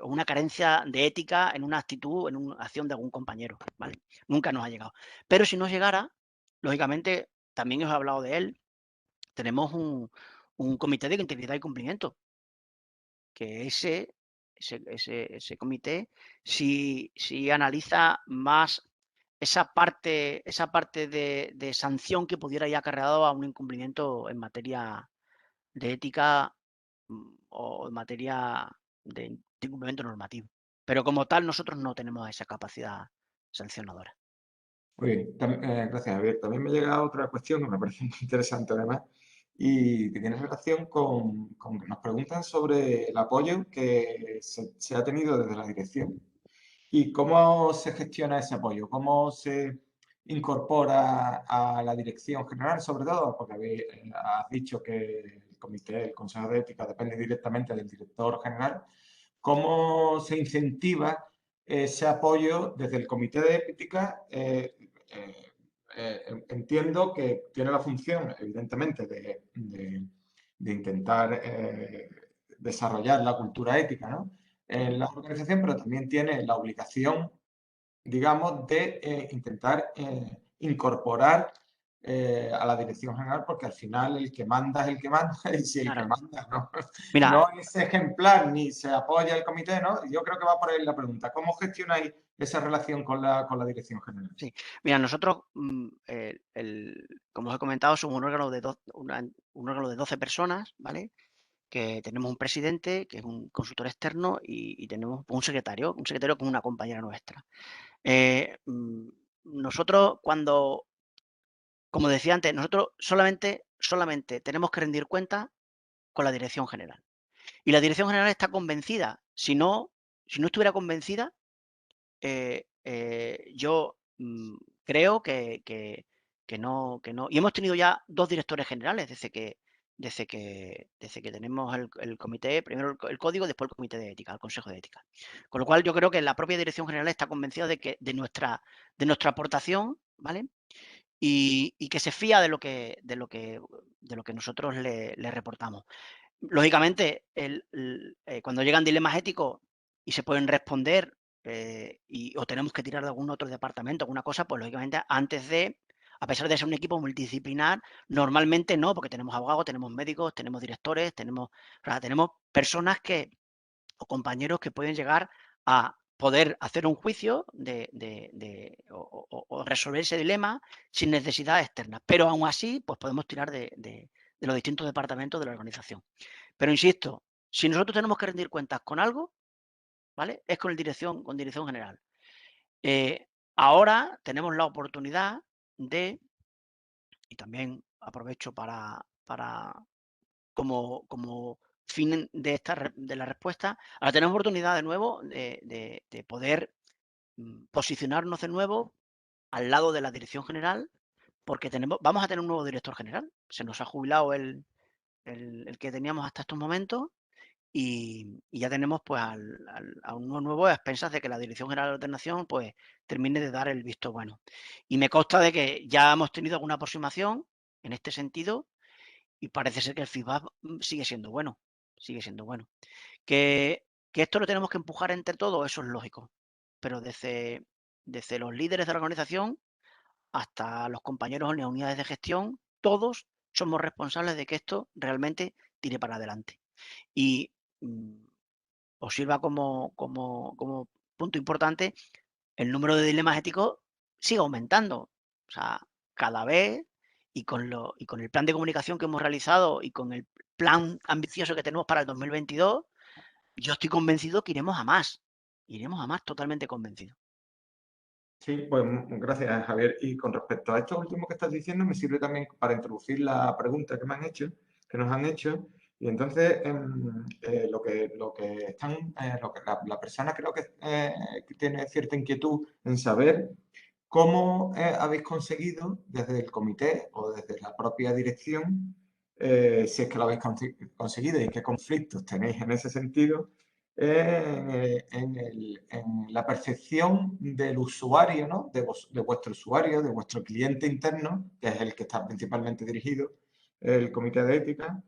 S2: o una carencia de ética en una actitud, en una acción de algún compañero, ¿vale? Nunca nos ha llegado. Pero si nos llegara, lógicamente, también os he hablado de él, tenemos un comité de integridad y cumplimiento, que ese comité si analiza más esa parte de sanción que pudiera ir acarreado a un incumplimiento en materia de ética, o en materia de incumplimiento normativo. Pero como tal, nosotros no tenemos esa capacidad sancionadora.
S1: Muy bien, gracias, Javier. También me llega otra cuestión que me parece muy interesante además y que tiene relación con que nos preguntan sobre el apoyo que se ha tenido desde la dirección y cómo se gestiona ese apoyo, cómo se incorpora a la dirección general, sobre todo, porque has dicho que el comité, el Consejo de Ética depende directamente del director general. ¿Cómo se incentiva ese apoyo desde el comité de ética? Entiendo que tiene la función, evidentemente, de intentar desarrollar la cultura ética, ¿no?, en la organización, pero también tiene la obligación, digamos, de intentar incorporar a la dirección general, porque al final el que manda es el que manda, y si el que
S2: Claro.
S1: manda no,
S2: Mira,
S1: no es ejemplar ni se apoya el comité, ¿no? Yo creo que va por ahí la pregunta. ¿Cómo gestionáis esa relación con la dirección general?
S2: sí. Mira, nosotros, como os he comentado, somos un órgano de 12 personas, ¿vale? Que tenemos un presidente, que es un consultor externo, y tenemos un secretario con una compañera nuestra. Nosotros como decía antes, nosotros solamente tenemos que rendir cuenta con la dirección general. Y la dirección general está convencida. Si no estuviera convencida, yo creo que no. Y hemos tenido ya 2 directores generales desde que desde que tenemos el comité, primero el código, después el comité de ética, el consejo de ética. Con lo cual yo creo que la propia dirección general está convencida de nuestra aportación, ¿vale? Y que se fía de lo que nosotros le reportamos. Lógicamente, cuando llegan dilemas éticos y se pueden responder, o tenemos que tirar de algún otro departamento, alguna cosa, pues lógicamente a pesar de ser un equipo multidisciplinar, normalmente no, porque tenemos abogados, tenemos médicos, tenemos directores, o sea, tenemos personas o compañeros que pueden llegar a poder hacer un juicio o resolver ese dilema sin necesidad externa. Pero aún así, pues podemos tirar de los distintos departamentos de la organización. Pero insisto, si nosotros tenemos que rendir cuentas con algo, ¿vale? Es con dirección general. Ahora tenemos la oportunidad y también aprovecho como fin de la respuesta, ahora tenemos oportunidad de nuevo de poder posicionarnos de nuevo al lado de la dirección general, porque vamos a tener un nuevo director general. Se nos ha jubilado el que teníamos hasta estos momentos y ya tenemos pues a uno nuevo a expensas de que la Dirección General de Ordenación pues termine de dar el visto bueno. Y me consta de que ya hemos tenido alguna aproximación en este sentido y parece ser que el feedback sigue siendo bueno, sigue siendo bueno. Que esto lo tenemos que empujar entre todos, eso es lógico, pero desde los líderes de la organización hasta los compañeros en las unidades de gestión, todos somos responsables de que esto realmente tire para adelante. Y os sirva como punto importante, el número de dilemas éticos sigue aumentando. O sea, cada vez y con el plan de comunicación que hemos realizado y con el plan ambicioso que tenemos para el 2022, yo estoy convencido que iremos a más. Iremos a más, totalmente convencido.
S1: Sí, pues gracias, Javier. Y con respecto a esto último que estás diciendo, me sirve también para introducir la pregunta que me han hecho, que nos han hecho. Y entonces, la persona creo que tiene cierta inquietud en saber cómo habéis conseguido desde el comité o desde la propia dirección, si es que lo habéis conseguido y qué conflictos tenéis en ese sentido, en la percepción del usuario, ¿no? De vuestro usuario, de vuestro cliente interno, que es el que está principalmente dirigido, el comité de ética,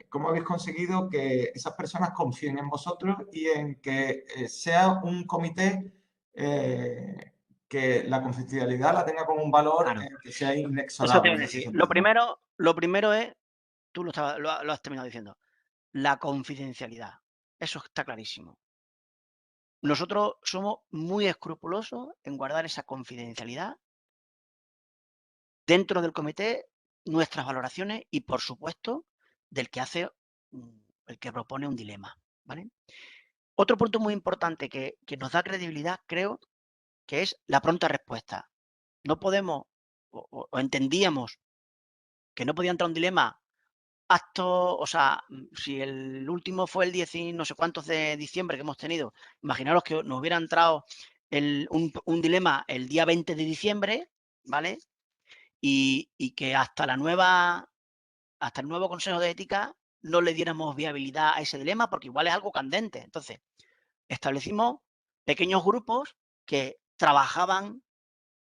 S1: cómo habéis conseguido que esas personas confíen en vosotros y en que sea un comité que la confidencialidad la tenga como un valor
S2: Claro,
S1: que sea
S2: eso te
S1: inexorable
S2: iba a
S1: en ese
S2: decir.
S1: sentido, ¿no?
S2: Lo primero es, tú lo has terminado diciendo, la confidencialidad. Eso está clarísimo. Nosotros somos muy escrupulosos en guardar esa confidencialidad dentro del comité, nuestras valoraciones y, por supuesto, del que hace, el que propone un dilema, ¿vale? Otro punto muy importante que nos da credibilidad, creo, que es la pronta respuesta. No podemos, o entendíamos que no podía entrar un dilema o sea, si el último fue el 10 y no sé cuántos de diciembre que hemos tenido, imaginaros que nos hubiera entrado un dilema el día 20 de diciembre, ¿vale? Y que hasta el nuevo Consejo de Ética no le diéramos viabilidad a ese dilema porque igual es algo candente. Entonces, establecimos pequeños grupos que trabajaban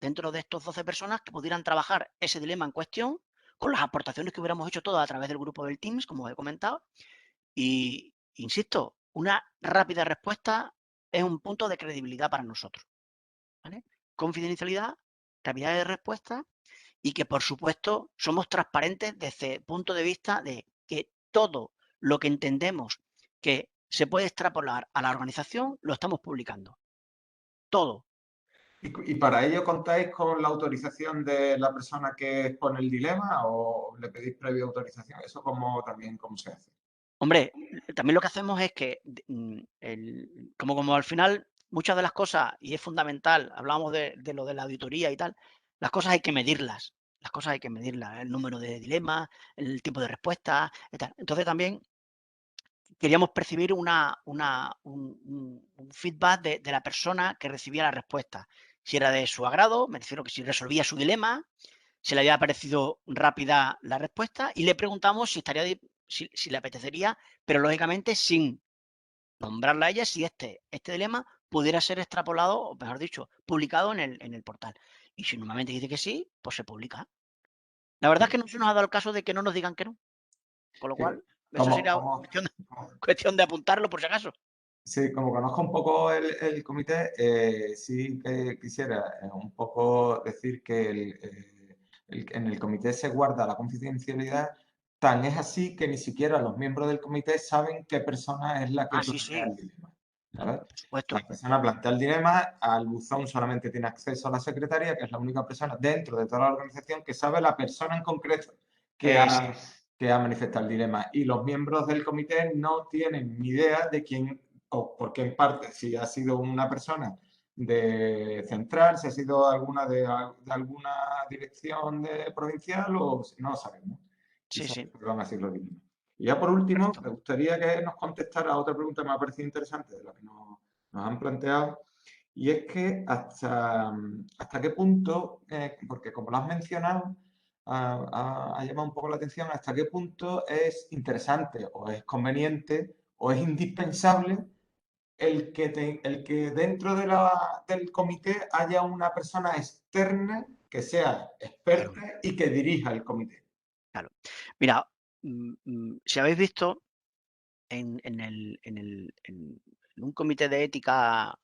S2: dentro de estos 12 personas que pudieran trabajar ese dilema en cuestión con las aportaciones que hubiéramos hecho todas a través del grupo del Teams, como os he comentado. Y, insisto, una rápida respuesta es un punto de credibilidad para nosotros, ¿vale? Confidencialidad, rapidez de respuesta y que, por supuesto, somos transparentes desde el punto de vista de que todo lo que entendemos que se puede extrapolar a la organización lo estamos publicando. Todo.
S1: ¿Y para ello contáis con la autorización de la persona que expone el dilema o le pedís previa autorización? ¿Eso cómo se hace?
S2: Hombre, también lo que hacemos es que, como al final muchas de las cosas, y es fundamental, hablábamos de lo de la auditoría y tal, las cosas hay que medirlas, el número de dilemas, el tipo de respuesta y tal. Entonces también queríamos percibir un feedback de la persona que recibía la respuesta. Si era de su agrado, me refiero que si resolvía su dilema, se le había parecido rápida la respuesta y le preguntamos si si le apetecería, pero lógicamente sin nombrarla a ella, si este dilema pudiera ser extrapolado, o mejor dicho, publicado en el portal. Y si normalmente dice que sí, pues se publica. La verdad es que no se nos ha dado el caso de que no nos digan que no, con lo
S1: Sí.
S2: cual eso
S1: Como,
S2: sería
S1: como,
S2: cuestión de,
S1: como-
S2: cuestión de apuntarlo por si acaso.
S1: sí, como conozco un poco el comité, sí que quisiera un poco decir que en el comité se guarda la confidencialidad. Tan es así que ni siquiera los miembros del comité saben qué persona es la que
S2: Ah, sí,
S1: plantea
S2: sí,
S1: el dilema. ¿Sabes?
S2: por supuesto.
S1: La persona plantea el dilema, al buzón solamente tiene acceso a la secretaria, que es la única persona dentro de toda la organización que sabe la persona en concreto que
S2: Sí,
S1: que ha manifestado el dilema. Y los miembros del comité no tienen ni idea de quién o por qué en parte, si ha sido una persona de central, si ha sido alguna de alguna dirección de provincial o no sabemos. Y
S2: sí,
S1: son
S2: sí,
S1: los que van a hacer los dilemas. Y ya por último,
S2: correcto.
S1: me gustaría que nos contestara a otra pregunta que me ha parecido interesante de la que nos han planteado, y es que hasta qué punto, porque como lo has mencionado, ha llamado un poco la atención, hasta qué punto es interesante o es conveniente o es indispensable el que dentro de del comité haya una persona externa que sea
S2: Claro,
S1: experta y que dirija el comité.
S2: claro. Mira, si habéis visto en un comité de ética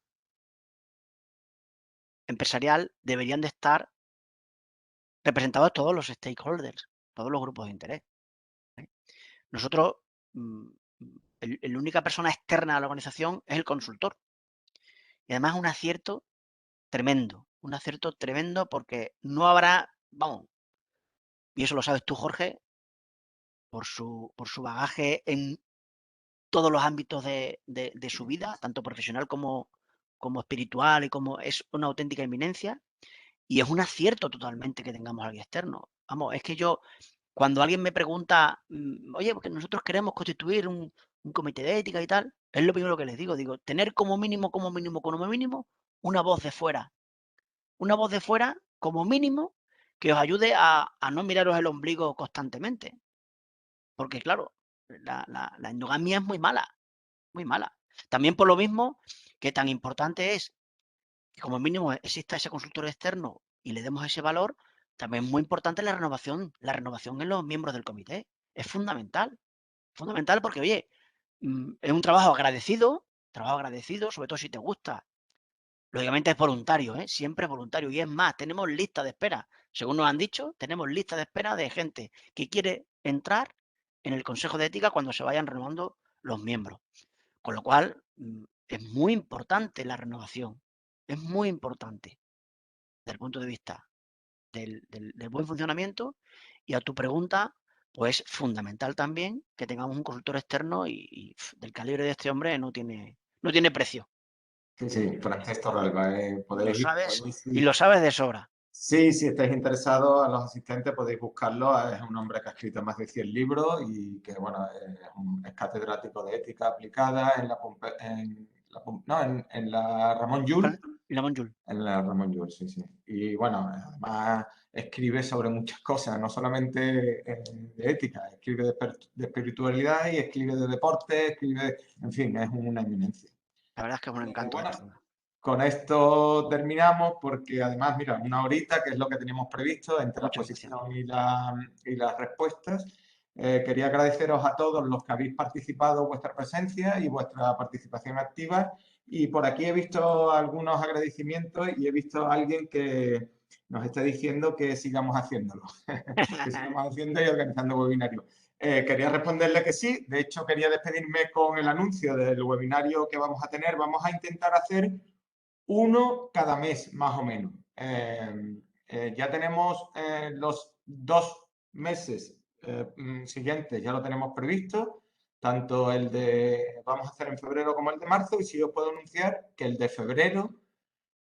S2: empresarial, deberían de estar representados todos los stakeholders, todos los grupos de interés. Nosotros, mm, la única persona externa a la organización es el consultor. Y además un acierto tremendo porque no habrá, vamos, y eso lo sabes tú, Jorge, por su bagaje en todos los ámbitos de su vida, tanto profesional como espiritual y como es una auténtica eminencia. Y es un acierto totalmente que tengamos a alguien externo. Vamos, es que yo, cuando alguien me pregunta, oye, porque nosotros queremos constituir un comité de ética y tal, es lo primero que les digo. Digo, tener como mínimo, una voz de fuera, como mínimo, que os ayude a no miraros el ombligo constantemente. Porque, claro, la endogamia es muy mala, muy mala. También por lo mismo que tan importante es que como mínimo exista ese consultor externo y le demos ese valor, también es muy importante la renovación en los miembros del comité. Es fundamental porque, oye, es un trabajo agradecido, sobre todo si te gusta. Lógicamente es voluntario, ¿eh? Siempre es voluntario. Y es más, tenemos lista de espera. Según nos han dicho, tenemos lista de espera de gente que quiere entrar en el Consejo de Ética cuando se vayan renovando los miembros. Con lo cual, es muy importante la renovación. Es muy importante desde el punto de vista del buen funcionamiento. Y a tu pregunta, pues fundamental también que tengamos un consultor externo del calibre de este hombre no tiene precio.
S1: Sí, sí, Francesc Torralba,
S2: Y lo sabes,
S1: podéis
S2: y lo sabes de sobra.
S1: sí, si estáis interesados, a los asistentes podéis buscarlo. Es un hombre que ha escrito más de 100 libros y que, bueno, es catedrático de ética aplicada en no, en la Ramon Llull.
S2: Y la Monjul.
S1: En la Ramon Llull, sí, sí. Y bueno, además escribe sobre muchas cosas, no solamente de ética, escribe de espiritualidad y escribe de deporte, escribe, en fin, es una eminencia.
S2: La verdad es que es un encanto de
S1: Bueno,
S2: persona.
S1: con esto terminamos porque además, mira, una horita, que es lo que teníamos previsto entre la
S2: Muchas gracias.
S1: exposición y las respuestas. Quería agradeceros a todos los que habéis participado, vuestra presencia y vuestra participación activa. Y por aquí he visto algunos agradecimientos y he visto a alguien que nos está diciendo que sigamos haciéndolo, que sigamos haciendo y organizando webinarios. Quería responderle que sí. De hecho, quería despedirme con el anuncio del webinario que vamos a tener. Vamos a intentar hacer uno cada mes, más o menos. Ya tenemos los 2 meses siguientes, ya lo tenemos previsto, tanto el de vamos a hacer en febrero como el de marzo, y sí os puedo anunciar que el de febrero,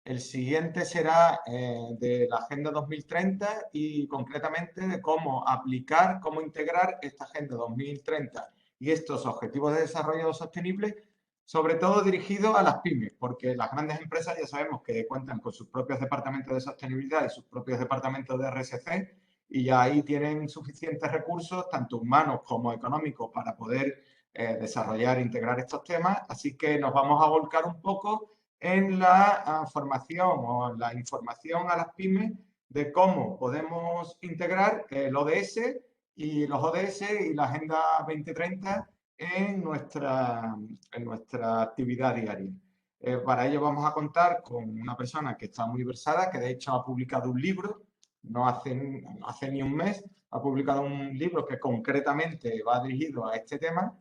S1: el siguiente será de la Agenda 2030 y concretamente de cómo aplicar, cómo integrar esta Agenda 2030 y estos Objetivos de Desarrollo Sostenible, sobre todo dirigido a las pymes, porque las grandes empresas ya sabemos que cuentan con sus propios departamentos de sostenibilidad y sus propios departamentos de RSC y ya ahí tienen suficientes recursos, tanto humanos como económicos, para poder desarrollar e integrar estos temas. Así que nos vamos a volcar un poco en la formación o la información a las pymes de cómo podemos integrar el ODS y los ODS y la Agenda 2030 en nuestra actividad diaria. Para ello vamos a contar con una persona que está muy versada, que de hecho ha publicado un libro, no hace ni un mes, ha publicado un libro que concretamente va dirigido a este tema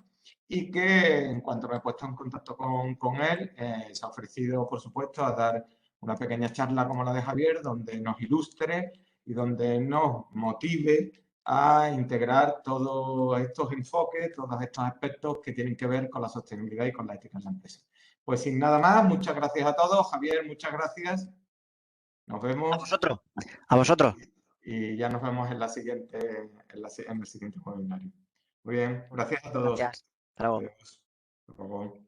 S1: y que en cuanto me he puesto en contacto con él, se ha ofrecido, por supuesto, a dar una pequeña charla como la de Javier, donde nos ilustre y donde nos motive a integrar todos estos enfoques, todos estos aspectos que tienen que ver con la sostenibilidad y con la ética en la empresa. Pues sin nada más, muchas gracias a todos. Javier, muchas gracias. Nos
S2: A
S1: vemos
S2: vosotros, a vosotros.
S1: y ya nos vemos en en el siguiente webinario. Muy bien, gracias a todos.
S2: Gracias. Hasta luego.
S1: Adiós. Hasta luego.